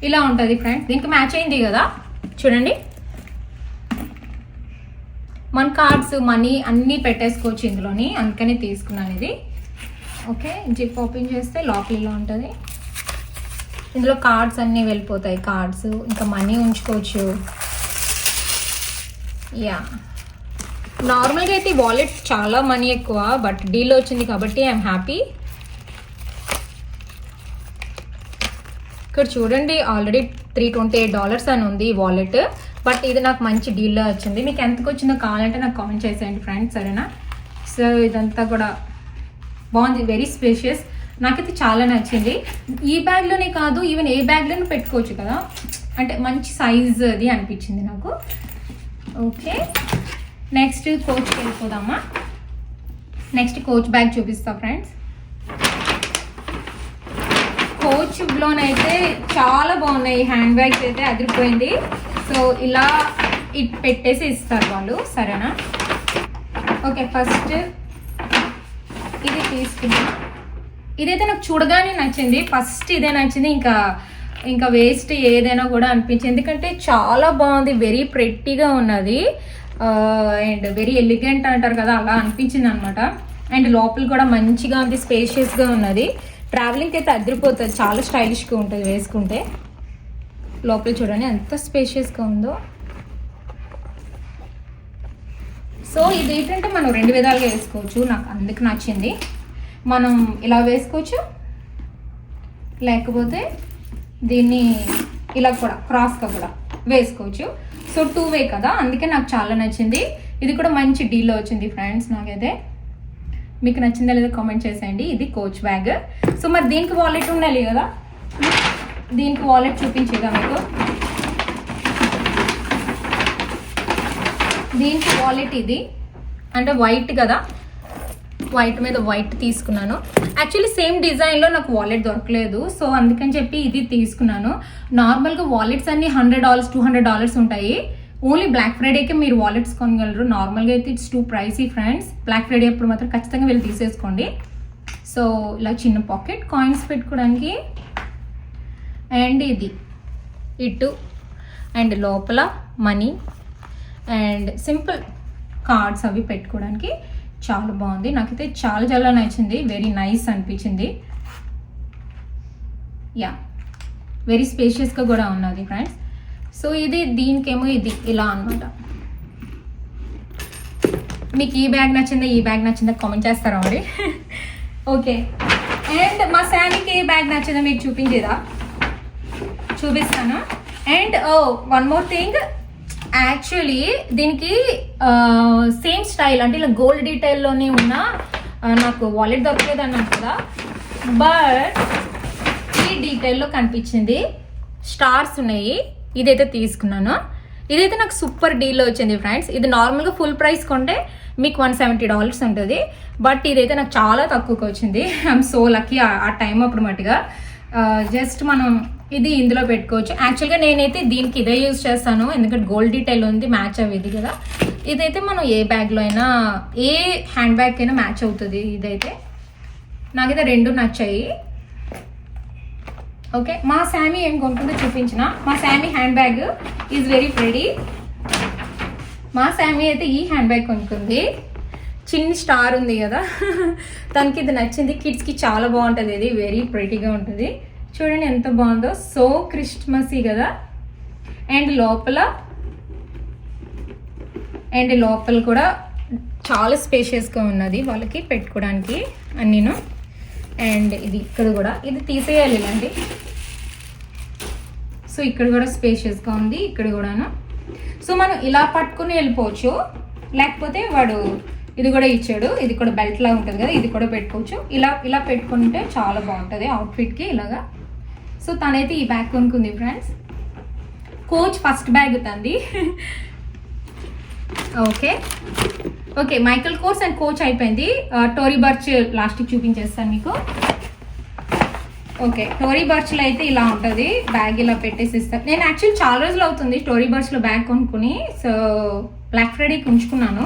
ఇలా ఉంటుంది ఫ్రెండ్స్, దీనికి మ్యాచ్ అయింది కదా చూడండి. మన కార్డ్స్ మనీ అన్నీ పెట్టేసుకోవచ్చు ఇందులోని, అందుకని తీసుకున్నాను ఇది. ఓకే, జిప్ ఓపెన్ చేస్తే లోపల ఇలా ఉంటుంది. ఇందులో కార్డ్స్ అన్నీ వెళ్ళిపోతాయి, కార్డ్స్ ఇంకా మనీ ఉంచుకోవచ్చు. యా, నార్మల్గా అయితే వాలెట్ చాలా మనీ ఎక్కువ, బట్ డీల్ వచ్చింది కాబట్టి ఐఎమ్ హ్యాపీ. ఇక్కడ చూడండి ఆల్రెడీ $328 అని ఉంది ఈ వాలెట్, బట్ ఇది నాకు మంచి డీల్లో వచ్చింది. మీకు ఎంతకు వచ్చిందో కావాలంటే నాకు కామెంట్ చేసేయండి ఫ్రెండ్స్, సరేనా? సో ఇదంతా కూడా బాగుంది, వెరీ స్పేషియస్, నాకైతే చాలా నచ్చింది. ఈ బ్యాగ్లోనే కాదు, ఈవెన్ ఏ బ్యాగ్లోనే పెట్టుకోవచ్చు కదా, అంటే మంచి సైజ్ అది అనిపించింది నాకు. ఓకే, నెక్స్ట్ కోచ్కి వెళ్ళిపోదామా. నెక్స్ట్ కోచ్ బ్యాగ్ చూపిస్తా ఫ్రెండ్స్. కోచ్లోనైతే చాలా బాగున్నాయి హ్యాండ్ బ్యాగ్స్, అయితే అదిరిపోయింది. సో ఇలా ఇట్ పెట్టేసి ఇస్తారు వాళ్ళు, సరేనా? ఓకే, ఫస్ట్ ఇది తీసుకున్నా. ఇదైతే నాకు చూడగానే నచ్చింది, ఫస్ట్ ఇదే నచ్చింది. ఇంకా వేస్ట్ ఏదైనా కూడా అనిపించింది, ఎందుకంటే చాలా బాగుంది, వెరీ ప్రెట్టీగా ఉన్నది అండ్ వెరీ ఎలిగెంట్ అంటారు కదా, అలా అనిపించింది అనమాట. అండ్ లోపల కూడా మంచిగా ఉంది, స్పేషియస్గా ఉన్నది. ట్రావెలింగ్కి అయితే అదిరిపోతుంది, చాలా స్టైలిష్గా ఉంటుంది వేసుకుంటే. లోపల చూడండి ఎంత స్పేషియస్గా ఉందో. సో ఇది ఏంటంటే మనం 2 విధాలుగా వేసుకోవచ్చు, నాకు అందుకు నచ్చింది. మనం ఇలా వేసుకోవచ్చు, లేకపోతే దీన్ని ఇలా కూడా క్రాస్గా కూడా వేసుకోవచ్చు. సో 2 వే కదా, అందుకే నాకు చాలా నచ్చింది. ఇది కూడా మంచి డీల్లో వచ్చింది ఫ్రెండ్స్ నాకైతే. మీకు నచ్చిందా లేదా కామెంట్ చేసేయండి. ఇది కోచ్ బ్యాగ్. సో మరి దీనికి వాలెట్ ఉండాలి కదా, దీనికి వాలెట్ చూపించేదా మీకు. దీనికి వాలెట్ ఇది, అంటే వైట్ కదా, వైట్ మీద వైట్ తీసుకున్నాను. యాక్చువల్లీ సేమ్ డిజైన్లో నాకు వాలెట్ దొరకలేదు, సో అందుకని చెప్పి ఇది తీసుకున్నాను. నార్మల్గా వాలెట్స్ అన్ని $100 $200 ఉంటాయి. ఓన్లీ బ్లాక్ ఫ్రైడేకే మీరు వాలెట్స్ కొనగలరు. నార్మల్గా అయితే it's too pricey friends. Black Friday అప్పుడు మాత్రం ఖచ్చితంగా వెళ్ళి తీసేసుకోండి. సో ఇలా చిన్న పాకెట్ కాయిన్స్ పెట్టుకోవడానికి, అండ్ ఇది ఇటు అండ్ లోపల మనీ అండ్ సింపుల్ కార్డ్స్ అవి పెట్టుకోవడానికి చాలా బాగుంది. నాకైతే చాలా చాలా నచ్చింది, వెరీ నైస్ అనిపించింది. యా, వెరీ స్పేషియస్గా కూడా ఉన్నది ఫ్రెండ్స్. సో ఇది దీనికేమో ఇది ఇలా అనమాట. మీకు ఈ బ్యాగ్ నచ్చిందా, ఈ బ్యాగ్ నచ్చిందా కామెంట్ చేస్తారా మరి? ఓకే, అండ్ మా శామీకి ఏ బ్యాగ్ నచ్చిందో మీకు చూపిస్తాను. And one more thing, actually దీనికి సేమ్ స్టైల్ అంటే ఇలా గోల్డ్ డీటెయిల్లోనే ఉన్న నాకు వాలెట్ దొరకలేదు అన్నాను కదా, బట్ ఈ డీటెయిల్లో కనిపించింది, స్టార్స్ ఉన్నాయి. ఇదైతే తీసుకున్నాను. ఇదైతే నాకు సూపర్ డీల్లో వచ్చింది ఫ్రెండ్స్. ఇది నార్మల్గా ఫుల్ ప్రైస్ కొంటే మీకు $170 ఉంటుంది, బట్ ఇదైతే నాకు చాలా తక్కువకి వచ్చింది. ఐఎమ్ సో లక్కీ ఆ టైం అప్పుడు మట్టుగా. జస్ట్ మనం ఇది ఇందులో పెట్టుకోవచ్చు. యాక్చువల్గా నేనైతే దీనికి ఇదే యూజ్ చేస్తాను, ఎందుకంటే గోల్డ్ డీటెయిల్ ఉంది, మ్యాచ్ అవ్వేది కదా. ఇదైతే మనం ఏ బ్యాగ్లో అయినా, ఏ హ్యాండ్ బ్యాగ్ అయినా మ్యాచ్ అవుతుంది. ఇదైతే నాకైతే రెండు నచ్చాయి. ఓకే, మా శామీ ఏం కొనుక్కుందో చూపించిన. మా Shami hand bag is very pretty. మా శామీ అయితే ఈ హ్యాండ్ బ్యాగ్ కొనుక్కుంది. చిన్న స్టార్ ఉంది కదా, తనకి ఇది నచ్చింది. కిడ్స్కి చాలా బాగుంటుంది, ఇది వెరీ ప్రెటీగా ఉంటుంది. చూడండి ఎంత బాగుందో, సో క్రిస్మసీ కదా. అండ్ లోపల కూడా చాలా స్పేషియస్గా ఉన్నది వాళ్ళకి పెట్టుకోవడానికి అన్నీను. అండ్ ఇది ఇక్కడ కూడా, ఇది తీసేయాలి ఇలాంటి. సో ఇక్కడ కూడా స్పేషియస్గా ఉంది, ఇక్కడ కూడాను. సో మనం ఇలా పట్టుకుని వెళ్ళిపోవచ్చు, లేకపోతే వాడు ఇది కూడా ఇచ్చాడు, ఇది కూడా బెల్ట్ లాగా ఉంటుంది కదా, ఇది కూడా పెట్టుకోవచ్చు. ఇలా పెట్టుకుంటే చాలా బాగుంటుంది అవుట్ఫిట్కి ఇలాగా. సో తనైతే ఈ బ్యాగ్ కొనుక్కుంది ఫ్రెండ్స్. కోచ్ ఫస్ట్ బ్యాగ్ తంది. Okay, Michael Kors and Coach అయిపోయింది. టోరీ బర్చ్ లాస్ట్కి చూపించేస్తాను మీకు. ఓకే, టోరీ బర్చ్లో అయితే ఇలా ఉంటుంది బ్యాగ్, ఇలా పెట్టేసి ఇస్తాను. నేను యాక్చువల్లీ చాలా రోజులు అవుతుంది టోరీ బర్చ్లో బ్యాగ్ కొనుక్కుని. సో బ్లాక్ ఫ్రైడేకి ఉంచుకున్నాను,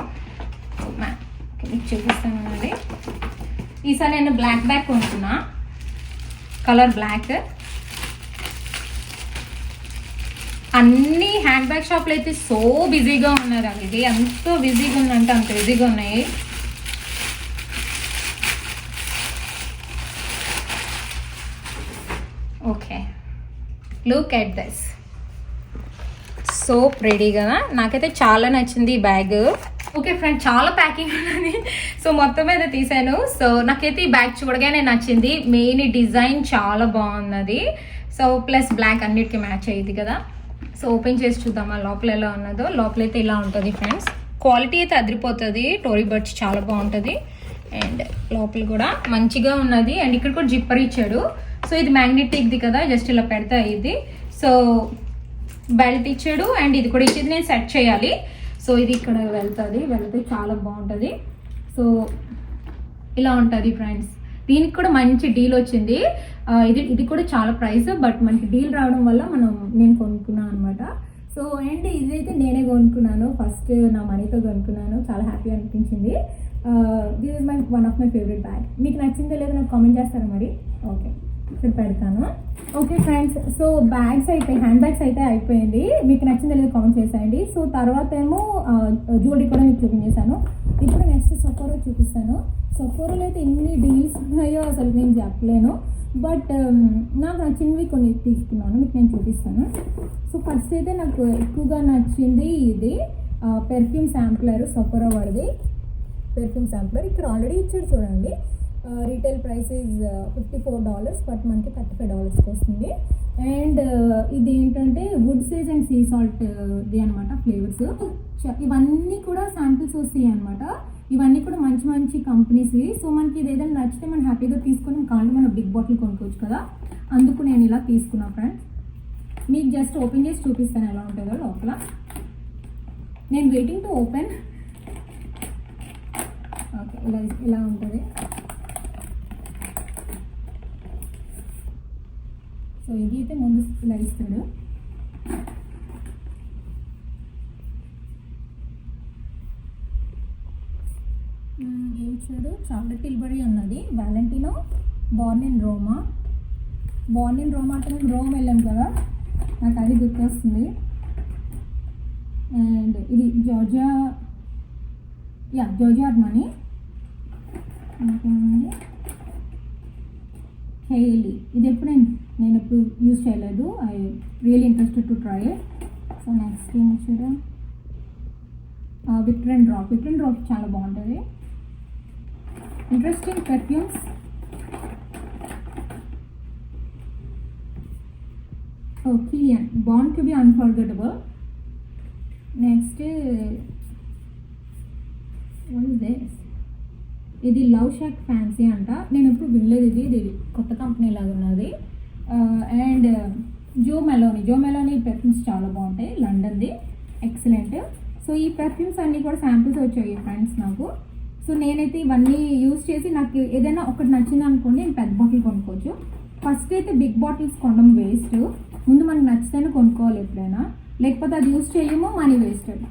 మీకు చూపిస్తాను అండి. ఈసారి నేను బ్లాక్ బ్యాగ్ కొనుక్కున్నా, కలర్ బ్లాక్. అన్ని హ్యాండ్ బ్యాగ్ షాప్లు అయితే సో బిజీగా ఉన్నారు. ఇది ఎంతో బిజీగా ఉందంటే అంత బిజీగా ఉన్నాయి. Okay, look at this, so pretty కదా. నాకైతే చాలా నచ్చింది ఈ బ్యాగ్. ఓకే ఫ్రెండ్, చాలా ప్యాకింగ్ ఉన్నది, సో మొత్తం మీద తీసాను. సో నాకైతే ఈ బ్యాగ్ చూడగానే నచ్చింది. మెయిన్ డిజైన్ చాలా బాగున్నది. సో ప్లస్ బ్లాక్ అన్నిటికీ మ్యాచ్ అయ్యింది కదా. సో ఓపెన్ చేసి చూద్దామా లోపల ఎలా ఉన్నదో. లోపలైతే ఇలా ఉంటుంది ఫ్రెండ్స్. క్వాలిటీ అయితే అదిరిపోతుంది, టోరీ బర్చ్ చాలా బాగుంటుంది. అండ్ లోపల కూడా మంచిగా ఉన్నది. అండ్ ఇక్కడ కూడా జిప్పర్ ఇచ్చాడు. సో ఇది మ్యాగ్నెటిక్ది కదా, జస్ట్ ఇలా పెడతా ఇది. సో బెల్ట్ ఇచ్చాడు అండ్ ఇది కూడా ఇచ్చేది, నేను సెట్ చేయాలి. సో ఇది ఇక్కడ వెళ్తే చాలా బాగుంటుంది. సో ఇలా ఉంటుంది ఫ్రెండ్స్. దీనికి కూడా మంచి డీల్ వచ్చింది. ఇది కూడా చాలా ప్రైస్, బట్ మనకి డీల్ రావడం వల్ల నేను కొనుక్కున్నాను అనమాట. సో అండ్ ఇదైతే నేనే కొనుక్కున్నాను, ఫస్ట్ నా మనీతో కొనుక్కున్నాను. చాలా హ్యాపీ అనిపించింది. This is one of my favourite bag. మీకు నచ్చిందో లేదో నాకు కామెంట్ చేస్తారా మరి? ఓకే, ఇక్కడ పెడతాను. Okay friends, so hand bags అయితే అయిపోయింది. మీకు నచ్చిందో లేదో కామెంట్ చేసేయండి. సో తర్వాత ఏమో జ్యువెలరీ కూడా మీకు చూపించేశాను. ఇప్పుడు నెక్స్ట్ సఫోరో చూపిస్తాను. సఫోరోలో అయితే ఎన్ని డీల్స్ ఉన్నాయో అసలు నేను చెప్పలేను, బట్ నాకు నచ్చినవి కొన్ని తీసుకున్నాను, మీకు నేను చూపిస్తాను. సో ఫస్ట్ అయితే నాకు ఎక్కువగా నచ్చింది ఇది పెర్ఫ్యూమ్ శాంప్లర్, సఫోరో వాడిది పెర్ఫ్యూమ్ శాంప్లర్. ఇక్కడ ఆల్రెడీ ఇచ్చాడు చూడండి. రీటైల్ ప్రైస్ ఈజ్ $54, బట్ మనకి $35 వస్తుంది. అండ్ ఇది ఏంటంటే wood sage and sea salt ది అనమాట ఫ్లేవర్స్. ఇవన్నీ కూడా శాంపిల్స్ వస్తాయి అనమాట. ఇవన్నీ కూడా మంచి మంచి కంపెనీస్వి. సో మనకి ఇది ఏదైనా నచ్చితే మనం హ్యాపీగా తీసుకొని కావాలి, మనం బిగ్ బాటిల్ కొనుక్కోవచ్చు కదా, అందుకు నేను ఇలా తీసుకున్నా ఫ్రెండ్స్. మీకు జస్ట్ ఓపెన్ చేసి చూపిస్తాను ఎలా ఉంటుందో లోపల. నేను వెయిటింగ్ టు ఓపెన్. ఓకే, ఇలా ఉంటుంది. సో ఇది అయితే ముందు ఇలా ఇస్తాడు. ఏం ఇచ్చాడు, చాక్లెట్ టిల్బరీ ఉన్నది, వాలెంటినో, బోర్న్ ఇన్ రోమా అంటే మేము రోమ్ వెళ్ళాం కదా, నాకు అది గుర్తొస్తుంది. అండ్ ఇది జోర్జియా అర్మానీ, హెయిలీ. ఇది నేను ఎప్పుడు యూజ్ చేయలేదు, I really interested to try it. So next ఏం ఇచ్చారు, విక్టర్ అండ్ డ్రాప్ చాలా బాగుంటుంది. Interesting perfumes. Cillian, bond to be unforgettable. Next what is this, ఇది లవ్ షాక్ ఫ్యాన్సీ అంట, నేను ఎప్పుడు వినలేదు. ఇది కొత్త కంపెనీ లాగా ఉన్నది. అండ్ జో మెలోనీ పెర్ఫ్యూమ్స్ చాలా బాగుంటాయి, లండన్ది, ఎక్సలెంట్. సో ఈ పెర్ఫ్యూమ్స్ అన్నీ కూడా శాంపిల్స్ వచ్చాయి ఫ్రెండ్స్ నాకు. సో నేనైతే ఇవన్నీ యూజ్ చేసి నాకు ఏదైనా ఒకటి నచ్చింది అనుకోండి, నేను పెద్ద బాటిల్ కొనుక్కోవచ్చు. ఫస్ట్ అయితే బిగ్ బాటిల్స్ కొనడం వేస్ట్, ముందు మనకు నచ్చితేనే కొనుక్కోవాలి ఎప్పుడైనా, లేకపోతే అది యూజ్ చేయము, money wasted.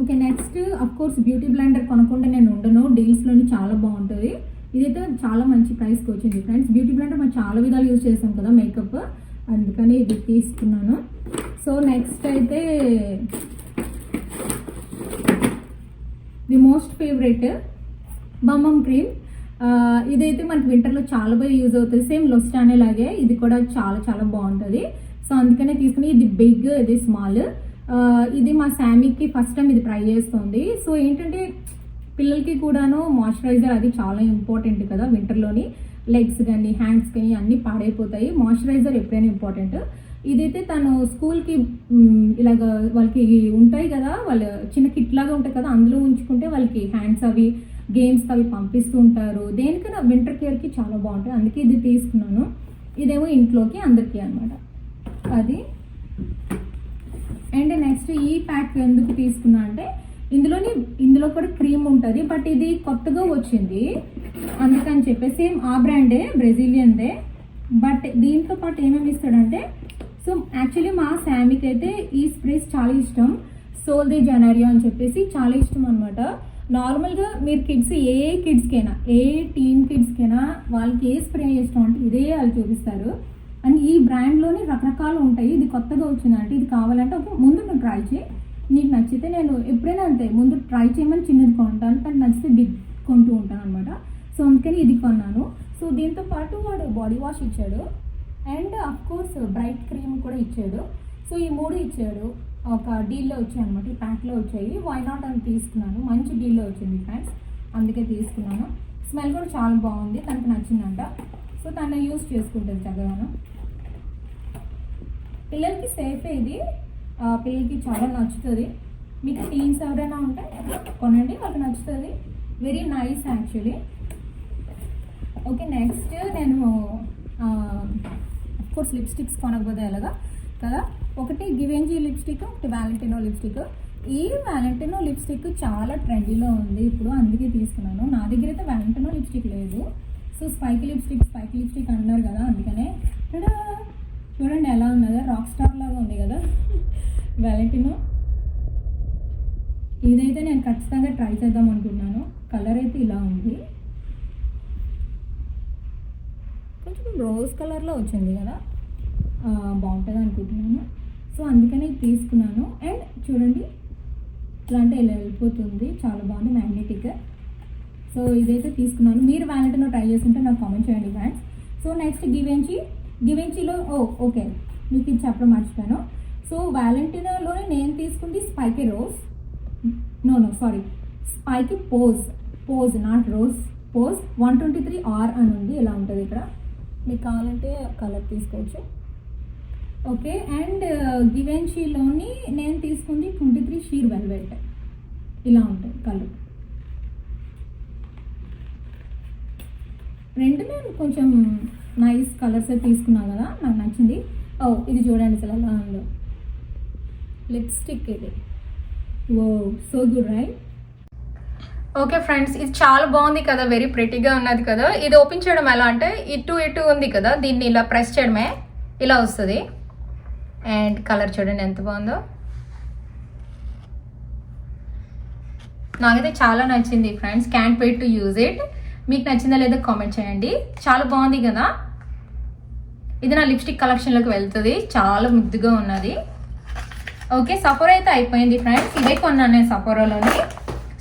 Okay, next course beauty blender కొనకుండా నేను ఉండను, డీల్స్లోని చాలా బాగుంటుంది. ఇదైతే చాలా మంచి ప్రైస్కి వచ్చింది ఫ్రెండ్స్. బ్యూటీ బ్లెండర్ మనం చాలా విధాలు యూజ్ చేస్తాం కదా మేకప్, అందుకని ఇది తీసుకున్నాను. సో నెక్స్ట్ అయితే ది మోస్ట్ ఫేవరెట్ బమ్మం క్రీమ్. ఇదైతే మనకి వింటర్లో చాలా బాగా యూజ్ అవుతుంది, సేమ్ లొస్టానే లాగే ఇది కూడా చాలా చాలా బాగుంటుంది. సో అందుకనే తీసుకుని, ఇది బిగ్, ఇది స్మాల్. ఇది మా శామీకి ఫస్ట్ టైం ఇది ట్రై చేస్తుంది. సో ఏంటంటే పిల్లలకి కూడాను మాయిశ్చరైజర్ అది చాలా ఇంపార్టెంట్ కదా వింటర్లోని, లెగ్స్ కానీ హ్యాండ్స్ కానీ అన్నీ పాడైపోతాయి, మాయిశ్చరైజర్ ఎప్పుడైనా ఇంపార్టెంట్. ఇదైతే తను స్కూల్కి ఇలాగ వాళ్ళకి ఉంటాయి కదా, వాళ్ళ చిన్న కిట్ లాగా ఉంటాయి కదా, అందులో ఉంచుకుంటే వాళ్ళకి హ్యాండ్స్ అవి గేమ్స్ అవి పంపిస్తూ ఉంటారు. దేనికైనా వింటర్ కేర్కి చాలా బాగుంటుంది, అందుకే ఇది తీసుకున్నాను. ఇదేమో ఇంట్లోకి అందరికీ అనమాట అది. అండ్ నెక్స్ట్ ఈ ప్యాక్ ఎందుకు తీసుకున్నా అంటే ఇందులో కూడా క్రీమ్ ఉంటుంది, బట్ ఇది కొత్తగా వచ్చింది అందుకని చెప్పేసి, సేమ్ ఆ బ్రాండే, బ్రెజిలియన్దే. బట్ దీంతో పాటు ఏమేమి ఇస్తాడంటే, సో యాక్చువల్లీ మా శామీకి అయితే ఈ స్ప్రేస్ చాలా ఇష్టం, సోల్ ది జనరియో అని చెప్పేసి చాలా ఇష్టం అనమాట. నార్మల్గా మీరు కిడ్స్ ఏ కిడ్స్కైనా, ఏ టీన్ కిడ్స్కైనా వాళ్ళకి ఏ స్ప్రే ఇష్టం అంటే ఇదే వాళ్ళు చూపిస్తారు. అండ్ ఈ బ్రాండ్లోనే రకరకాలు ఉంటాయి, ఇది కొత్తగా వచ్చిందంటే ఇది కావాలంటే ఒక ముందు నువ్వు ట్రై చేయి, నీకు నచ్చితే, నేను ఎప్పుడైనా అంతే ముందు ట్రై చేయమని చిన్నది కొంటాను, కానీ నచ్చితే బిగ్ కొంటూ ఉంటాను అనమాట. సో అందుకని ఇది కొన్నాను. సో దీంతో పాటు వాడు బాడీ వాష్ ఇచ్చాడు, అండ్ కోర్స్ బ్రైట్ క్రీమ్ కూడా ఇచ్చాడు. సో ఈ 3 ఇచ్చాడు, ఒక డీల్లో వచ్చాయి అనమాట, ఈ ప్యాక్లో వచ్చాయి. వై నాట్ అని తీసుకున్నాను, మంచి డీల్లో వచ్చింది ఫ్రెండ్స్, అందుకే తీసుకున్నాను. స్మెల్ కూడా చాలా బాగుంది, తనకు నచ్చిందంట. సో తను యూజ్ చేసుకుంటుంది చక్కగాను. పిల్లలకి సేఫే ఇది, పిల్లలకి చాలా నచ్చుతుంది. మీకు టీన్స్ ఎవరైనా ఉంటే కొనండి, వాళ్ళకి నచ్చుతుంది. Very nice actually. Okay, next నేను కోర్స్ లిప్స్టిక్స్ కొనకపోతే ఎలాగా కదా, ఒకటి గివెంజీ లిప్స్టిక్, ఒకటి వాలెంటినో లిప్స్టిక్. ఈ వాలెంటినో లిప్స్టిక్ చాలా ట్రెండీలో ఉంది ఇప్పుడు, అందుకే తీసుకున్నాను. నా దగ్గర అయితే వాలెంటినో లిప్స్టిక్ లేదు. సో స్పైకీ లిప్స్టిక్ అన్నారు కదా, అందుకనే చూడండి ఎలా ఉన్నదో, రాక్ స్టార్ లాగా ఉంది కదా వాలెంటినో. ఇదైతే నేను ఖచ్చితంగా ట్రై చేద్దాం అనుకుంటున్నాను. కలర్ అయితే ఇలా ఉంది, కొంచెం రోజ్ కలర్లో వచ్చింది కదా, బాగుంటుంది అనుకుంటున్నాను. సో అందుకని తీసుకున్నాను. అండ్ చూడండి ఇలాంటి ఇలా వెళ్ళిపోతుంది, చాలా బాగుంది, మ్యాగ్నెటిక్. సో ఇదైతే తీసుకున్నాను. మీరు వాలెంటినో ట్రై చేస్తుంటే నాకు కామెంట్ చేయండి ఫ్రెండ్స్. సో నెక్స్ట్ గివెంచీలో ఓకే మీకు ఇది చెప్పడం మర్చిపోయాను. సో వాలెంటినోలోనే నేను తీసుకుంది spiky rose, spiky pose not rose, pose 123R అని ఉంది, ఇలా ఉంటుంది ఇక్కడ. మీకు కావాలంటే కలర్ తీసుకోవచ్చు. ఓకే, అండ్ గివెంచీలోని నేను తీసుకుంది 23 షీర్ వెల్వెట్, ఇలా ఉంటుంది కలర్. రెండు నేను కొంచెం నైస్ కలర్స్ తీసుకున్నా కదా, నాకు నచ్చింది. ఇది చూడండి అసలు ఎలా ఉందో లిప్స్టిక్, ఇది oh so good right. Okay friends, ఇది చాలా బాగుంది కదా, వెరీ ప్రెటీగా ఉన్నది కదా. ఇది ఓపెన్ చేయడం ఎలా అంటే ఇటు ఇటు ఉంది కదా, దీన్ని ఇలా ప్రెస్ చేయడమే ఇలా వస్తుంది. అండ్ కలర్ చూడండి ఎంత బాగుందో, నాకైతే చాలా నచ్చింది friends. Can't wait to use it. మీకు నచ్చిందా లేదా కామెంట్ చేయండి. చాలా బాగుంది కదా. ఇది నా లిప్స్టిక్ కలెక్షన్లోకి వెళ్తుంది, చాలా ముద్దుగా ఉన్నది. ఓకే, సఫోరా అయితే అయిపోయింది ఫ్రెండ్స్. ఇదే కొన్నాను నేను సఫోరాలోని.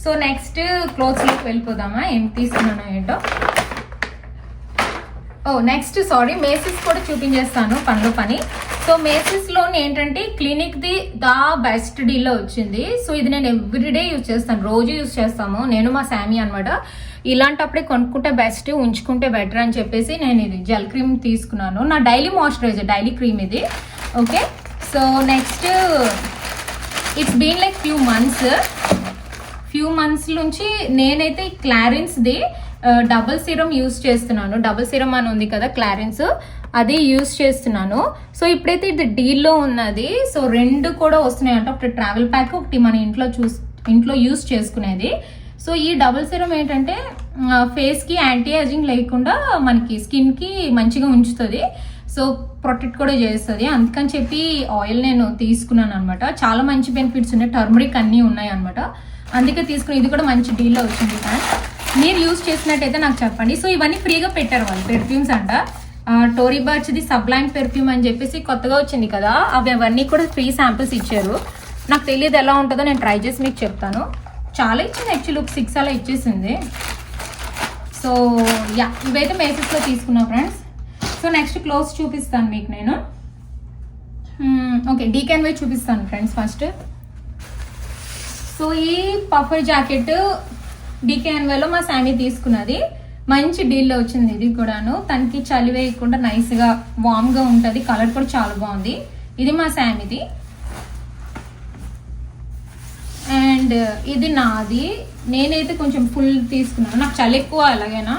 సో నెక్స్ట్ క్లోత్స్లోకి వెళ్ళిపోదామా, ఏం తీసుకున్నాను ఏంటో. నెక్స్ట్ సారీ, మేసిస్ కూడా చూపించేస్తాను పనిలో పని. సో మేసిస్లోని ఏంటంటే క్లినిక్ది ద బెస్ట్ డీల్లో వచ్చింది. సో ఇది నేను ఎవ్రీడే యూజ్ చేస్తాను, రోజు యూజ్ చేస్తాము నేను మా శామీ అనమాట. ఇలాంటప్పుడే కొనుక్కుంటే బెస్ట్, ఉంచుకుంటే బెటర్ అని చెప్పేసి నేను ఇది జెల్ క్రీమ్ తీసుకున్నాను. నా డైలీ మాయిశ్చరైజర్, డైలీ క్రీమ్ ఇది. Okay, so next it's been like few months నుంచి నేనైతే క్లారెన్స్ది డబుల్ సీరం యూజ్ చేస్తున్నాను. డబుల్ సీరం అని ఉంది కదా క్లారెన్స్, అది యూజ్ చేస్తున్నాను. సో ఇప్పుడైతే ఇది డీల్లో ఉన్నది. సో రెండు కూడా వస్తున్నాయి అంటే, ఒకటి ట్రావెల్ ప్యాక్, ఒకటి మన ఇంట్లో యూజ్ చేసుకునేది. సో ఈ డబుల్ సీరం ఏంటంటే ఫేస్కి యాంటీ ఏజింగ్ లేకుండా మనకి స్కిన్కి మంచిగా ఉంచుతుంది. సో ప్రొటెక్ట్ కూడా చేస్తుంది. అందుకని చెప్పి ఆయిల్ నేను తీసుకున్నాను అనమాట. చాలా మంచి బెనిఫిట్స్ ఉన్నాయి, టర్మరిక్ అన్నీ ఉన్నాయి అనమాట. అందుకే తీసుకుని, ఇది కూడా మంచి డీల్లో వచ్చింది ఫ్రెండ్స్. మీరు యూజ్ చేసినట్టయితే నాకు చెప్పండి. సో ఇవన్నీ ఫ్రీగా పెట్టారు వాళ్ళు, పెర్ఫ్యూమ్స్ అంట. టోరీ బర్చ్ది సబ్లైమ్ పెర్ఫ్యూమ్ అని చెప్పేసి కొత్తగా వచ్చింది కదా, అవన్నీ కూడా ఫ్రీ శాంపిల్స్ ఇచ్చారు. నాకు తెలియదు ఎలా ఉంటుందో, నేను ట్రై చేసి మీకు చెప్తాను. చాలా ఇచ్చింది యాక్చువల్లీ, ఒక 6 అలా ఇచ్చేసింది. సో యా, ఇవైతే మేసెస్లో తీసుకున్నా ఫ్రెండ్స్. సో నెక్స్ట్ క్లోత్స్ చూపిస్తాను మీకు నేను. ఓకే, డీకెన్వై చూపిస్తాను ఫ్రెండ్స్ ఫస్ట్. సో ఈ పఫర్ జాకెట్ డీకెన్వైలో మా శామీ తీసుకున్నది, మంచి డీల్లో వచ్చింది. ఇది కూడాను తనకి చలి వేయకుండా నైస్గా వామ్గా ఉంటుంది. కలర్ కూడా చాలా బాగుంది. ఇది మా శామీది. అండ్ ఇది నాది, నేనైతే కొంచెం ఫుల్ తీసుకున్నాను, నాకు చలి ఎక్కువ అలాగైనా,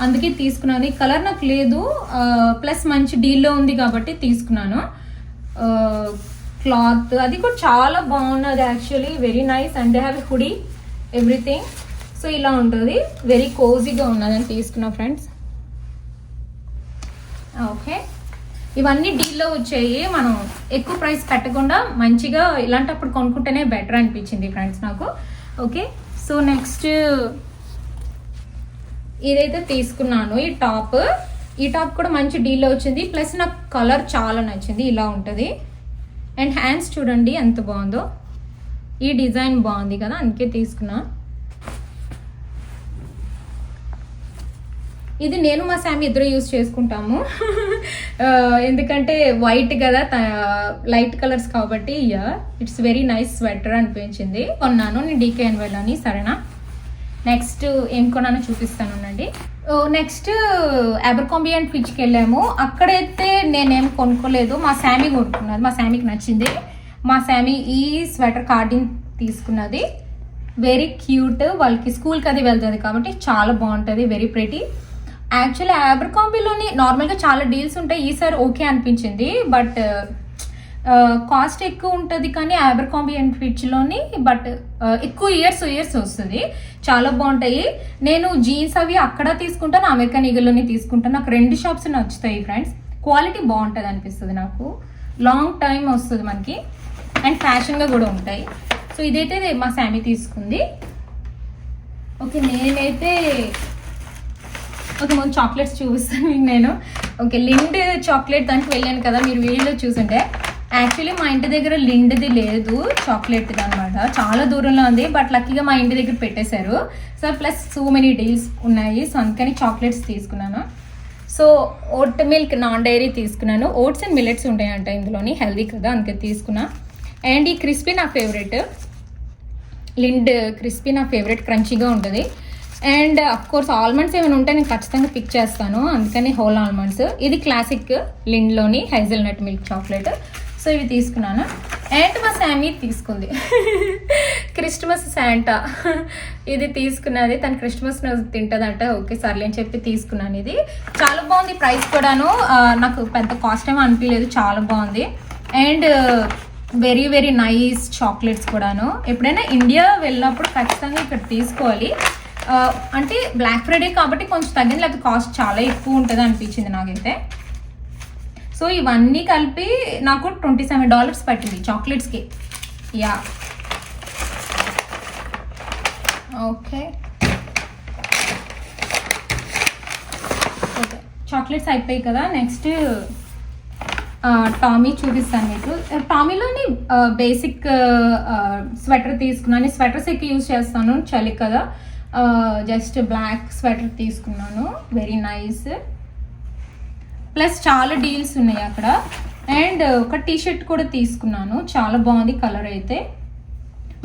అందుకే తీసుకున్నది. కలర్ నాకు లేదు, ప్లస్ మంచి డీల్లో ఉంది కాబట్టి తీసుకున్నాను. క్లాత్ అది కూడా చాలా బాగున్నది actually, very nice. And they have a hoodie everything. So ఇలా ఉంటుంది, వెరీ కోజీగా ఉన్నదని తీసుకున్నా ఫ్రెండ్స్. ఓకే, ఇవన్నీ డీల్లో వచ్చాయి. మనం ఎక్కువ ప్రైస్ పెట్టకుండా మంచిగా ఇలాంటప్పుడు కొనుక్కుంటేనే బెటర్ అనిపించింది ఫ్రెండ్స్ నాకు. ఓకే, సో నెక్స్ట్ ఇదైతే తీసుకున్నాను, ఈ టాప్ కూడా మంచి డీల్లో వచ్చింది. ప్లస్ నాకు కలర్ చాలా నచ్చింది, ఇలా ఉంటుంది. అండ్ హ్యాండ్స్ చూడండి ఎంత బాగుందో, ఈ డిజైన్ బాగుంది కదా, అందుకే తీసుకున్నా. ఇది నేను మా శామీ ఇద్దరు యూజ్ చేసుకుంటాము. ఎందుకంటే వైట్ కదా, లైట్ కలర్స్ కాబట్టి ఇట్స్ వెరీ నైస్ స్వెటర్ అనిపించింది. కొన్నాను నేను డీకేఎన్వైలోని. సరేనా, నెక్స్ట్ ఏం కొన్నానో చూపిస్తాను అండి. నెక్స్ట్ అబర్కాంబీ అండ్ ఫిచ్కి వెళ్ళాము. అక్కడైతే నేనేం కొనుక్కోలేదు, మా శామీ కొనుక్కున్నది, మా శామీకి నచ్చింది. మా శామీ ఈ స్వెటర్ కార్డింగ్ తీసుకున్నది, వెరీ క్యూట్. వాళ్ళకి స్కూల్కి అది వెళ్తుంది కాబట్టి చాలా బాగుంటుంది, వెరీ ప్రెటీ. యాక్చువల్లీ అబర్కాంబీలోని నార్మల్గా చాలా డీల్స్ ఉంటాయి, ఈసారి ఓకే అనిపించింది. బట్ కాస్ట్ ఎక్కువ ఉంటుంది కానీ అబర్కాంబీ అండ్ ఫిచ్లోని, బట్ ఎక్కువ ఇయర్స్ వస్తుంది, చాలా బాగుంటాయి. నేను జీన్స్ అవి అక్కడ తీసుకుంటాను, అమెరికన్ ఈగల్లోని తీసుకుంటాను. నాకు రెండు షాప్స్ నచ్చుతాయి ఫ్రెండ్స్, క్వాలిటీ బాగుంటుంది అనిపిస్తుంది నాకు, లాంగ్ టైం వస్తుంది మనకి, అండ్ ఫ్యాషన్గా కూడా ఉంటాయి. సో ఇదైతే మా శామీ తీసుకుంది. ఓకే, నేనైతే ముందు చాక్లెట్స్ చూపిస్తాను మీకు నేను. ఓకే, లిండ్ చాక్లెట్ దానికి వెళ్ళాను కదా, మీరు వీడియోలో చూసుంటే. యాక్చువల్లీ మా ఇంటి దగ్గర లిండ్ది లేదు, చాక్లెట్ది అనమాట, చాలా దూరంలో ఉంది. బట్ లక్కీగా మా ఇంటి దగ్గర పెట్టేశారు. So plus so many deals ఉన్నాయి, సో అందుకని చాక్లెట్స్ తీసుకున్నాను. So oat milk non dairy తీసుకున్నాను. ఓట్స్ అండ్ మిల్లెట్స్ ఉంటాయంట ఇందులోని, హెల్దీ కదా, అందుకే తీసుకున్నా. అండ్ ఈ క్రిస్పీ నా ఫేవరెట్, లిండ్ క్రిస్పీ నా ఫేవరెట్, క్రంచీగా ఉంటుంది. అండ్ అఫ్ కోర్స్ ఆల్మండ్స్ ఏమైనా ఉంటే నేను ఖచ్చితంగా పిక్ చేస్తాను, అందుకని హోల్ ఆల్మండ్స్. ఇది క్లాసిక్ లిండ్లోని హైజల్నట్ మిల్క్ చాక్లెట్. సో ఇవి తీసుకున్నాను. అండ్ మా శామీ తీసుకుంది క్రిస్మస్ శాంటా, ఇది తీసుకున్నది. తను క్రిస్మస్ తింటుందంట. ఓకే సర్లే అని చెప్పి తీసుకున్నాను. ఇది చాలా బాగుంది, ప్రైస్ కూడాను నాకు పెద్ద కాస్ట్ ఏమో అనిపించలేదు, చాలా బాగుంది. And very very nice chocolates కూడాను. ఎప్పుడైనా ఇండియా వెళ్ళినప్పుడు ఖచ్చితంగా ఇక్కడ తీసుకోవాలి. అంటే బ్లాక్ ఫ్రైడే కాబట్టి కొంచెం తగ్గింది, లేకపోతే కాస్ట్ చాలా ఎక్కువ ఉంటుంది అనిపించింది నాకైతే. సో ఇవన్నీ కలిపి నాకు $27 పట్టింది చాక్లెట్స్కి. యా ఓకే ఓకే, చాక్లెట్స్ అయిపోయాయి కదా. నెక్స్ట్ టామీ చూపిస్తాను మీకు. టామీలోని బేసిక్ స్వెటర్ తీసుకున్నాను. స్వెటర్స్ ఎక్కువ యూజ్ చేస్తాను, చలి కదా. జస్ట్ బ్లాక్ స్వెటర్ తీసుకున్నాను, వెరీ నైస్. ప్లస్ చాలా డీల్స్ ఉన్నాయి అక్కడ. అండ్ ఒక టీషర్ట్ కూడా తీసుకున్నాను, చాలా బాగుంది కలర్ అయితే.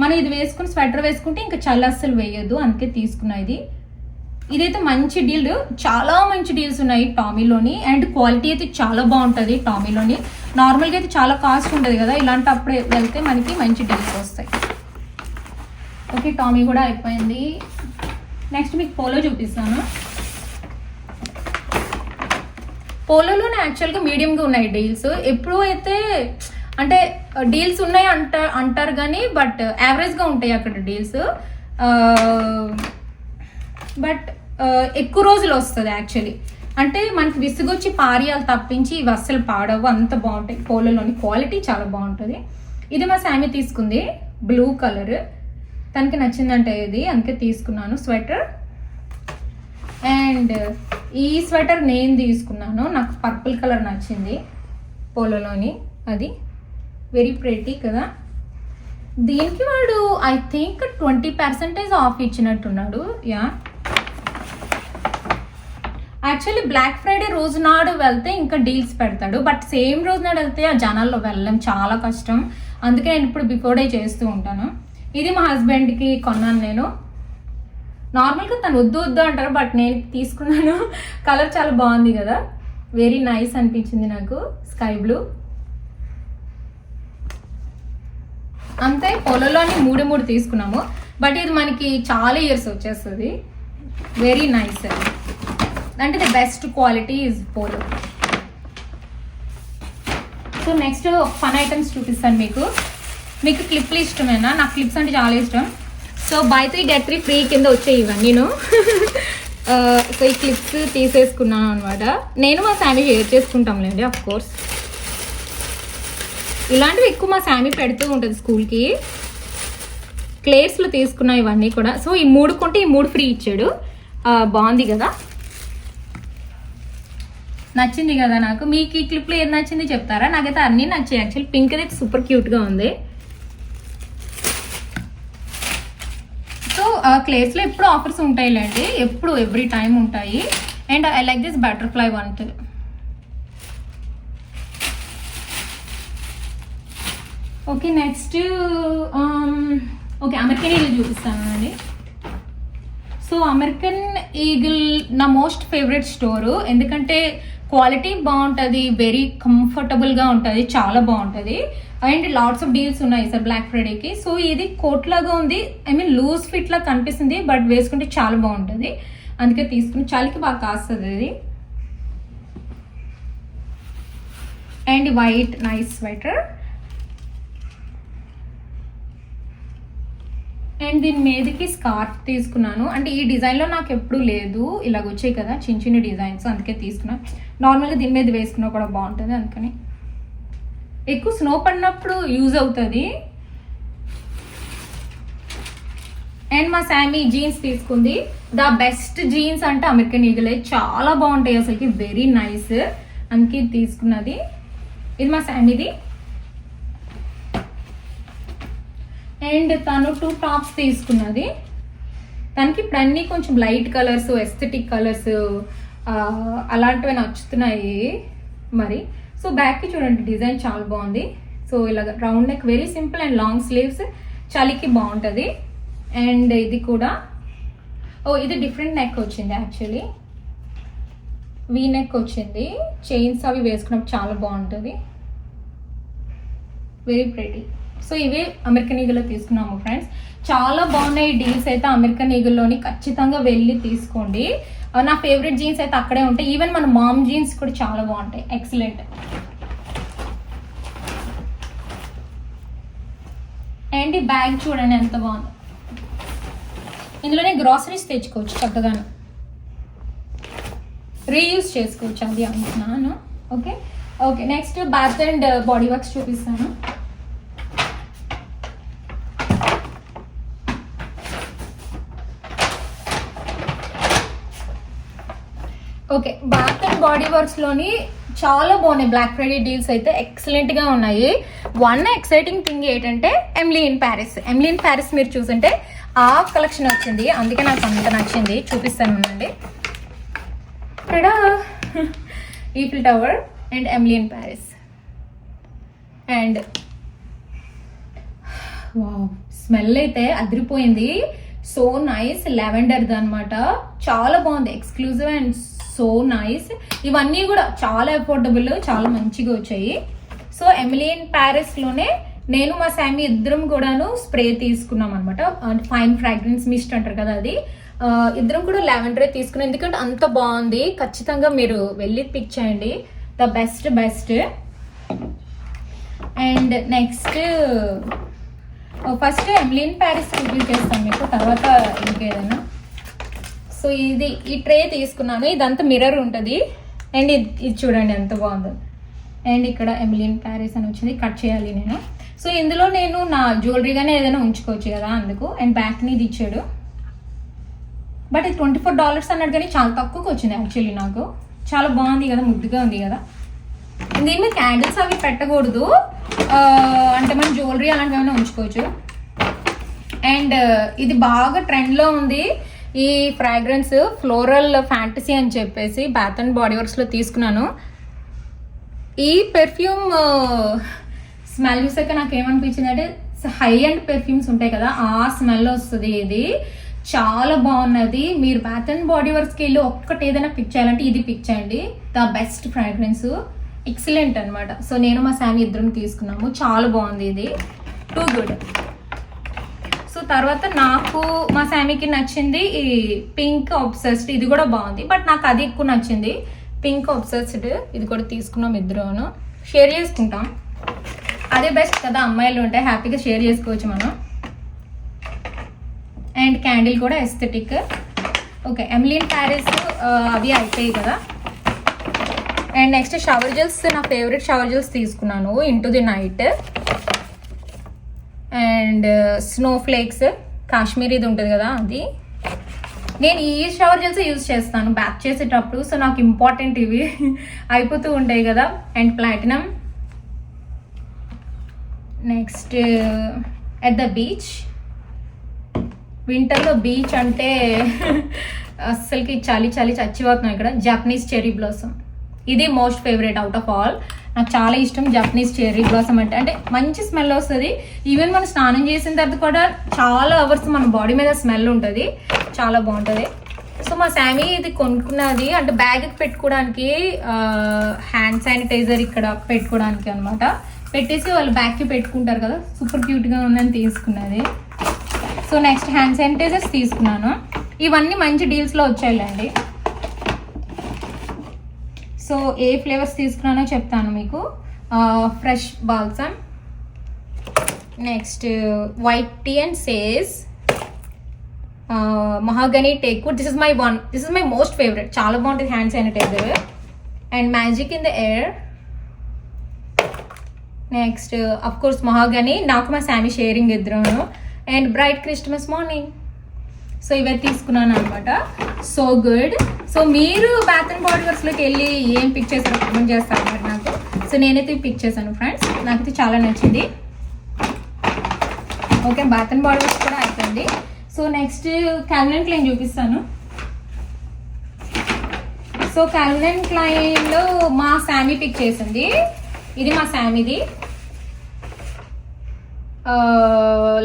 మనం ఇది వేసుకుని స్వెటర్ వేసుకుంటే ఇంకా చలి అస్సలు వేయదు, అందుకే తీసుకున్నా ఇది. ఇదైతే మంచి డీల్, చాలా మంచి డీల్స్ ఉన్నాయి టామీలోని. అండ్ క్వాలిటీ అయితే చాలా బాగుంటుంది టామీలోని. నార్మల్గా అయితే చాలా కాస్ట్ ఉంటుంది కదా, ఇలాంటప్పుడు వెళ్తే మనకి మంచి డీల్స్ వస్తాయి. ఓకే, టామీ కూడా అయిపోయింది. నెక్స్ట్ మీకు పోలో చూపిస్తాను. పోలోలోనే యాక్చువల్గా మీడియంగా ఉన్నాయి డీల్స్. ఎప్పుడు అయితే అంటే డీల్స్ ఉన్నాయి అంటారు కానీ బట్ యావరేజ్గా ఉంటాయి అక్కడ డీల్స్. బట్ ఎక్కువ రోజులు వస్తుంది యాక్చువల్లీ. అంటే మనకి విసుగొచ్చి పారియాలు తప్పించి ఇవి అస్సలు పాడవు, అంత బాగుంటాయి. పోలోలోని క్వాలిటీ చాలా బాగుంటుంది. ఇది మా శామీ తీసుకుంది, బ్లూ కలర్, తనకి నచ్చిందంటే ఇది, అందుకే తీసుకున్నాను స్వెటర్. అండ్ ఈ స్వెటర్ నేను తీసుకున్నాను, నాకు పర్పుల్ కలర్ నచ్చింది పోలోలోని. అది వెరీ ప్రెటీ కదా. దీనికి వాడు ఐ థింక్ 20% ఆఫ్ ఇచ్చినట్టున్నాడు. యా, యాక్చువల్లీ బ్లాక్ ఫ్రైడే రోజు నాడు వెళ్తే ఇంకా డీల్స్ పెడతాడు, బట్ సేమ్ రోజు నాడు వెళ్తే ఆ జనాల్లో వెళ్ళడం చాలా కష్టం. అందుకే నేను ఇప్పుడు బిఫోర్ డే చేస్తూ ఉంటాను. ఇది మా హస్బెండ్కి కొన్నాను నేను. నార్మల్గా తను వద్దు వద్దు అంటారు, బట్ నేను తీసుకున్నాను. కలర్ చాలా బాగుంది కదా, వెరీ నైస్ అనిపించింది నాకు, స్కై బ్లూ. అంతే, పోలోలోని 3 తీసుకున్నాము, బట్ ఇది మనకి చాలా ఇయర్స్ వచ్చేస్తుంది. వెరీ నైస్, అంటే the best quality is polo. So next fun items చూపిస్తాను మీకు క్లిప్లు ఇష్టమేనా? నాకు క్లిప్స్ అంటే చాలా ఇష్టం. సో బై 3 get 3 ఫ్రీ కింద వచ్చాయి ఇవన్నీ. సో ఈ క్లిప్స్ తీసేసుకున్నాను అనమాట. నేను మా శామీ షేర్ చేసుకుంటాంలేండి ఆఫ్ కోర్స్. ఇలాంటివి ఎక్కువ మా శామీ పెడుతూ ఉంటుంది స్కూల్కి. క్లేట్స్లో తీసుకున్నా ఇవన్నీ కూడా. సో ఈ 3 కొంటే ఈ 3 ఫ్రీ ఇచ్చాడు, బాగుంది కదా, నచ్చింది కదా నాకు. మీకు ఈ క్లిప్లో ఏది నచ్చింది చెప్తారా? నాకైతే అన్నీ నచ్చాయి యాక్చువల్లీ. పింక్ అయితే సూపర్ క్యూట్గా ఉంది. సో క్లేట్స్లో ఎప్పుడు ఆఫర్స్ ఉంటాయిలేండి, ఎప్పుడు ఎవ్రీ టైం ఉంటాయి. And I like this butterfly one. Okay, next okay American eagle చూపిస్తాను అండి. సో అమెరికన్ ఈగిల్ నా మోస్ట్ ఫేవరెట్ స్టోరు, ఎందుకంటే క్వాలిటీ బాగుంటుంది, వెరీ కంఫర్టబుల్గా ఉంటుంది, చాలా బాగుంటుంది. అండ్ లాట్స్ ఆఫ్ డీల్స్ ఉన్నాయి సార్ బ్లాక్ ఫ్రైడేకి. సో ఇది కోట్ లాగా ఉంది, ఐ మీన్ లూజ్ ఫిట్ లాగా కనిపిస్తుంది, బట్ వేసుకుంటే చాలా బాగుంటుంది, అందుకే తీసుకుని. చలికి బాగా కాస్తుంది ఇది. And white nice sweater. And దీని మీదకి స్కార్ఫ్ తీసుకున్నాను. అంటే ఈ డిజైన్లో నాకు ఎప్పుడు లేదు, ఇలాగ వచ్చాయి కదా చిన్న చిన్న డిజైన్స్, అందుకే తీసుకున్నాను. నార్మల్గా దీని మీద వేసుకున్నా కూడా బాగుంటుంది, అందుకని. ఎక్కువ స్నో పడినప్పుడు యూజ్ అవుతుంది. అండ్ మా శామీ జీన్స్ తీసుకుంది. ద బెస్ట్ జీన్స్ అంటే అమెరికన్ ఈగిలే, చాలా బాగుంటాయి అసలుకి, వెరీ నైస్, అందుకే తీసుకున్నది. ఇది మా శామీది. అండ్ తను 2 టాప్స్ తీసుకున్నది. తనకి ఇప్పుడు అన్నీ కొంచెం లైట్ కలర్స్, ఎస్థెటిక్ కలర్స్ అలాంటివి నచ్చుతున్నాయి మరి. సో బ్యాక్కి చూడండి డిజైన్ చాలా బాగుంది. సో ఇలాగ round neck, very simple and long sleeves, చలికి బాగుంటుంది. అండ్ ఇది కూడా ఇది డిఫరెంట్ నెక్ వచ్చింది యాక్చువల్లీ, వీ నెక్ వచ్చింది. చైన్స్ అవి వేసుకున్నప్పుడు చాలా బాగుంటుంది, వెరీ ప్రెటీ. సో ఇవే అమెరికన్ ఈగిల్లో తీసుకున్నాము ఫ్రెండ్స్. చాలా బాగున్నాయి డీల్స్ అయితే అమెరికన్ ఈగిల్లోని, ఖచ్చితంగా వెళ్ళి తీసుకోండి. నా ఫేవరెట్ జీన్స్ అయితే అక్కడే ఉంటాయి. ఈవెన్ మన మామ్ జీన్స్ కూడా చాలా బాగుంటాయి, ఎక్సలెంట్. అండ్ ఈ బ్యాగ్ చూడండి ఎంత బాగుంది. ఇందులోనే గ్రాసరీస్ తెచ్చుకోవచ్చు చక్కగాను, రీయూజ్ చేసుకోవచ్చు, అది అంటున్నాను. Okay okay, next bath and body works చూపిస్తాను. Okay, bath and body works లోని చాలా బాగున్నాయి. బ్లాక్ ఫ్రైడే డీల్స్ అయితే ఎక్సలెంట్ గా ఉన్నాయి. వన్ ఎక్సైటింగ్ థింగ్ ఏంటంటే ఎమిలీ ఇన్ ప్యారిస్ మీరు చూసుంటే ఆ కలెక్షన్ వచ్చింది, అందుకే నాకు అంత నచ్చింది. చూపిస్తాను ఉండండి. ఇక్కడ Eiffel tower and Emily in Paris and wow, smell అయితే అదిరిపోయింది. సో నైస్, లెవెండర్ది అనమాట. చాలా బాగుంది, ఎక్స్క్లూజివ్ అండ్ సో నైస్. ఇవన్నీ కూడా చాలా అఫోర్డబుల్, చాలా మంచిగా వచ్చాయి. సో ఎమిలీ ఇన్ ప్యారిస్ లోనే నేను మా శామీ ఇద్దరం కూడాను స్ప్రే తీసుకున్నాం అనమాట. ఫైన్ ఫ్రాగ్రెన్స్ మిస్ట్ అంటారు కదా, అది ఇద్దరం కూడా లావెండరే తీసుకున్నాం. ఎందుకంటే అంత బాగుంది. ఖచ్చితంగా మీరు వెళ్ళి పిక్ చేయండి, the best. And next first Emily in Paris review చేస్తాను మీకు, తర్వాత ఇంకేదైనా. సో ఈ ట్రే తీసుకున్నాను. ఇదంతా మిర్రర్ ఉంటుంది. అండ్ ఇది చూడండి ఎంత బాగుందో. అండ్ ఇక్కడ ఎమిలీ ఇన్ ప్యారిస్ అని వచ్చింది, కట్ చేయాలి నేను. సో ఇందులో నేను నా జ్యువెలరీగానే ఏదైనా ఉంచుకోవచ్చు కదా, అందుకు. అండ్ బ్యాక్ని ఇది ఇచ్చాడు, బట్ ఇది $24 అన్నాడు, కానీ చాలా తక్కువకి వచ్చింది యాక్చువల్లీ. నాకు చాలా బాగుంది కదా, ముద్దుగా ఉంది కదా. దీని మీద క్యాండిల్స్ అవి పెట్టకూడదు, అంటే మనం జ్యువెలరీ అలాంటివి ఏమైనా ఉంచుకోవచ్చు. అండ్ ఇది బాగా ట్రెండ్లో ఉంది ఈ ఫ్రాగ్రెన్స్, ఫ్లోరల్ ఫ్యాంటసీ అని చెప్పేసి బాత్ అండ్ బాడీ వర్క్స్లో తీసుకున్నాను. ఈ పెర్ఫ్యూమ్ స్మెల్ చూసాక నాకు ఏమనిపించింది అంటే, హై అండ్ పెర్ఫ్యూమ్స్ ఉంటాయి కదా, ఆ స్మెల్ వస్తుంది. ఇది చాలా బాగున్నది. మీరు బాత్ అండ్ బాడీ వర్క్స్కి వెళ్ళి ఒక్కటి ఏదైనా పిక్ చేయాలంటే ఇది పిక్ చేయండి, ద బెస్ట్ ఫ్రాగ్రెన్స్, ఎక్సలెంట్ అనమాట. సో నేను మా శామీ ఇద్దరం తీసుకున్నాము, చాలా బాగుంది, ఇది టూ గుడ్. సో తర్వాత నాకు మా శామీకి నచ్చింది ఈ పింక్ ఆబ్సెస్డ్, ఇది కూడా బాగుంది, బట్ నాకు అది ఎక్కువ నచ్చింది, పింక్ ఆబ్సెస్డ్. ఇది కూడా తీసుకున్నాం, ఇద్దరును షేర్ చేసుకుంటాం, అదే బెస్ట్ కదా. అమ్మాయిలు ఉంటే హ్యాపీగా షేర్ చేసుకోవచ్చు మనం. అండ్ క్యాండిల్ కూడా aesthetic. Okay, Emily in Paris అవి అయిపోయాయి కదా. అండ్ నెక్స్ట్ షవర్ జెల్స్, నా ఫేవరెట్ షవర్ జెల్స్ తీసుకున్నాను, into the night and snowflakes, కాశ్మీరీది ఉంటుంది కదా అది. నేను ఈ షవర్ జెల్స్ యూజ్ చేస్తాను బ్యాక్ చేసేటప్పుడు, సో నాకు ఇంపార్టెంట్ ఇవి అయిపోతూ ఉంటాయి కదా. And platinum. Next at the beach, వింటర్లో బీచ్ అంటే అస్సలకి చలి చచ్చిపోతున్నాం. ఇక్కడ జపనీస్ చెర్రీ బ్లాసమ్, ఇది most favourite out of all. నాకు చాలా ఇష్టం జపనీస్ చెర్రీ బ్లాసమ్ అంటే మంచి స్మెల్ వస్తుంది. ఈవెన్ మనం స్నానం చేసిన తర్వాత కూడా చాలా అవర్స్ మన బాడీ మీద స్మెల్ ఉంటుంది, చాలా బాగుంటుంది. సో మా శామీ ఇది కొనుక్కున్నది అంటే బ్యాగ్కి పెట్టుకోవడానికి, హ్యాండ్ శానిటైజర్ ఇక్కడ పెట్టుకోవడానికి అనమాట. పెట్టేసి వాళ్ళు బ్యాగ్కి పెట్టుకుంటారు కదా, సూపర్ క్యూట్గా ఉందని తీసుకున్నది. సో నెక్స్ట్ హ్యాండ్ శానిటైజర్స్ తీసుకున్నాను. ఇవన్నీ మంచి డీల్స్లో వచ్చాయిలేండి. సో ఏ ఫ్లేవర్స్ తీసుకున్నానో చెప్తాను మీకు. Fresh balsam, next white tea and sage, mahogany teakwood. This is my most favourite, చాలా బాగుంటుంది hand sanitizer. And magic in the air. Next of course mahogany, నాకు మా శామీ షేరింగ్ ఇద్దరును. And bright Christmas morning. So ఇవే తీసుకున్నాను అనమాట. So good. సో మీరు బాత్ అండ్ బాడీ వర్క్స్లోకి వెళ్ళి ఏం పిక్ చేశారో కామెంట్ చేస్తారు మరి నాకు. సో నేనైతే పిక్ చేశాను ఫ్రెండ్స్, నాకైతే చాలా నచ్చింది. Okay, bath and body Works కూడా అయిపోయింది. సో నెక్స్ట్ కాల్విన్ క్లైన్ చూపిస్తాను. సో కాల్విన్ క్లైన్లో మా శామీ పిక్ చేసింది, ఇది మా శామీది.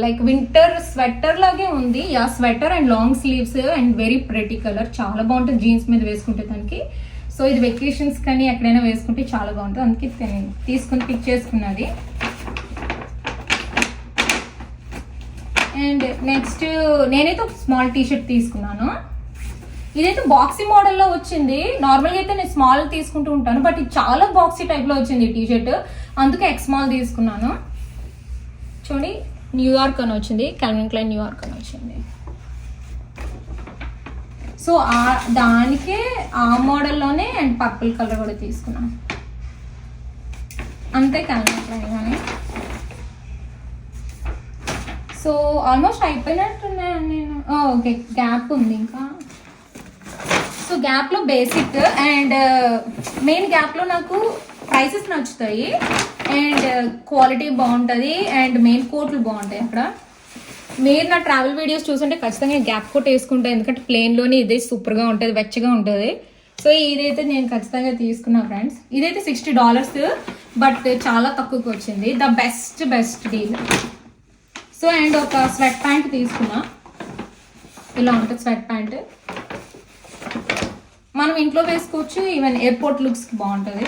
లైక్ వింటర్ స్వెటర్ లాగే ఉంది. Yeah, sweater and long sleeves and very pretty colour, చాలా బాగుంటుంది జీన్స్ మీద వేసుకుంటే దానికి. సో ఇది వెకేషన్స్ కానీ ఎక్కడైనా వేసుకుంటే చాలా బాగుంటుంది, అందుకే తీసుకుని పిక్ చేసుకున్నది. అండ్ నెక్స్ట్ నేనైతే ఒక స్మాల్ టీషర్ట్ తీసుకున్నాను. ఇదైతే బాక్సీ మోడల్లో వచ్చింది. నార్మల్గా అయితే నేను స్మాల్ తీసుకుంటూ ఉంటాను, బట్ ఇది చాలా బాక్సీ టైప్లో వచ్చింది ఈ టీషర్ట్, అందుకే ఎక్స్ స్మాల్ తీసుకున్నాను. చూడండి న్యూయార్క్ అని వచ్చింది, కాల్విన్ క్లైన్ న్యూయార్క్ అని వచ్చింది. సో దానికే ఆ మోడల్లోనే అండ్ పర్పుల్ కలర్ కూడా తీసుకున్నాను. అంతే కాల్విన్ క్లైన్ కానీ. సో ఆల్మోస్ట్ అయిపోయినట్టున్నాను నేను. ఓకే, గ్యాప్ ఉంది ఇంకా. సో గ్యాప్లో బేసిక్ అండ్ మెయిన్ గ్యాప్లో నాకు ప్రైసెస్ నచ్చుతాయి అండ్ క్వాలిటీ బాగుంటుంది అండ్ మెయిన్ కోట్లు బాగుంటాయి అక్కడ. మీరు నా ట్రావెల్ వీడియోస్ చూసుంటే ఖచ్చితంగా గ్యాప్ కోట్ వేసుకుంటాను, ఎందుకంటే ప్లెయిన్లోనే ఇదే సూపర్గా ఉంటుంది, వెచ్చగా ఉంటుంది. సో ఇదైతే నేను ఖచ్చితంగా తీసుకున్నా ఫ్రెండ్స్. ఇదైతే $60, బట్ చాలా తక్కువకి వచ్చింది. The best deal. So and ఒక స్వెట్ ప్యాంట్ తీసుకున్నా. ఇలా ఉంటుంది స్వెట్ ప్యాంట్, మనం ఇంట్లో వేసుకోవచ్చు, ఈవెన్ ఎయిర్పోర్ట్ లుక్స్కి బాగుంటుంది.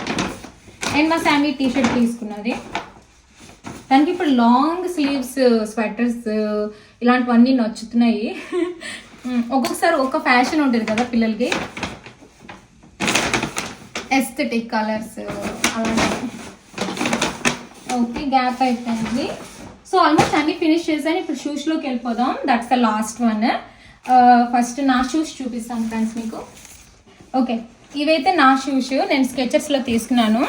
అండ్ మా శామీ టీషర్ట్ తీసుకున్నది. దానికి ఇప్పుడు లాంగ్ స్లీవ్స్ స్వెటర్స్ ఇలాంటివన్నీ నచ్చుతున్నాయి. ఒక్కొక్కసారి ఒక ఫ్యాషన్ ఉంటుంది కదా పిల్లలకి, ఎస్థెటిక్ కలర్స్ అలాంటివి. ఓకే, గ్యాప్ అయిపోయింది. సో ఆల్మోస్ట్ అన్ని ఫినిష్ చేశాను. ఇప్పుడు షూస్లోకి వెళ్ళిపోదాం. That's the last one. First నా షూస్ చూపిస్తాను ఫ్రెండ్స్ మీకు. ఓకే, ఇవైతే నా షూస్ నేను స్కెచర్స్లో తీసుకున్నాను.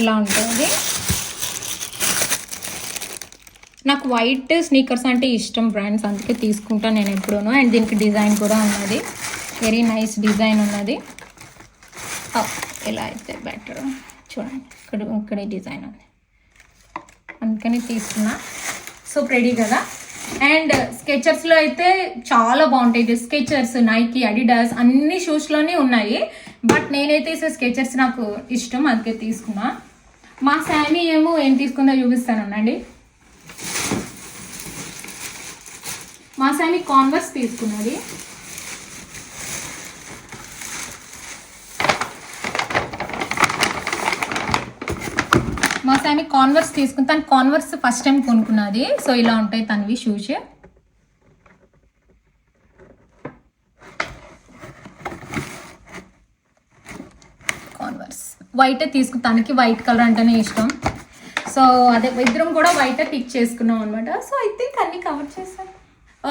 ఎలా ఉంటుంది, నాకు వైట్ స్నీకర్స్ అంటే ఇష్టం ఫ్రెండ్స్, అందుకే తీసుకుంటాను నేను ఎప్పుడూను. అండ్ దీనికి డిజైన్ కూడా ఉన్నది, వెరీ నైస్ డిజైన్ ఉన్నది. ఎలా అయితే బెటర్ చూడండి, ఇక్కడ డిజైన్ ఉంది, అందుకని తీసుకున్నా. సో రెడీ కదా. అండ్ స్కెచర్స్లో అయితే చాలా బాగుంటాయి. స్కెచర్స్, నైకీ, అడిడాస్ అన్ని షూస్లోనే ఉన్నాయి, బట్ నేనైతే స్కెచర్స్ నాకు ఇష్టం, అందుకే తీసుకున్నా. మా శామీ ఏమో ఏం తీసుకుందో చూపిస్తానండి. మా శామీ కాన్వర్స్ తీసుకున్నది. మా శామీ కాన్వర్స్ తీసుకుని, తను కాన్వర్స్ ఫస్ట్ టైం కొనుక్కున్నది. సో ఇలా ఉంటాయి తనవి షూస్. కాన్వర్స్ వైట్ తీసుకుని, తనకి వైట్ కలర్ అంటేనే ఇష్టం. సో అదే ఇద్దరం కూడా వైట్ పిక్ చేసుకున్నాం అనమాట. సో ఐ థింక్ అన్ని కవర్ చేశాను.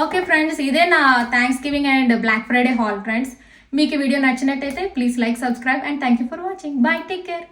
ఓకే ఫ్రెండ్స్, ఇదే నా Thanksgiving and Black Friday haul friends. మీకు ఈ వీడియో నచ్చినట్టయితే please like, subscribe and thank you for watching. Bye, take care.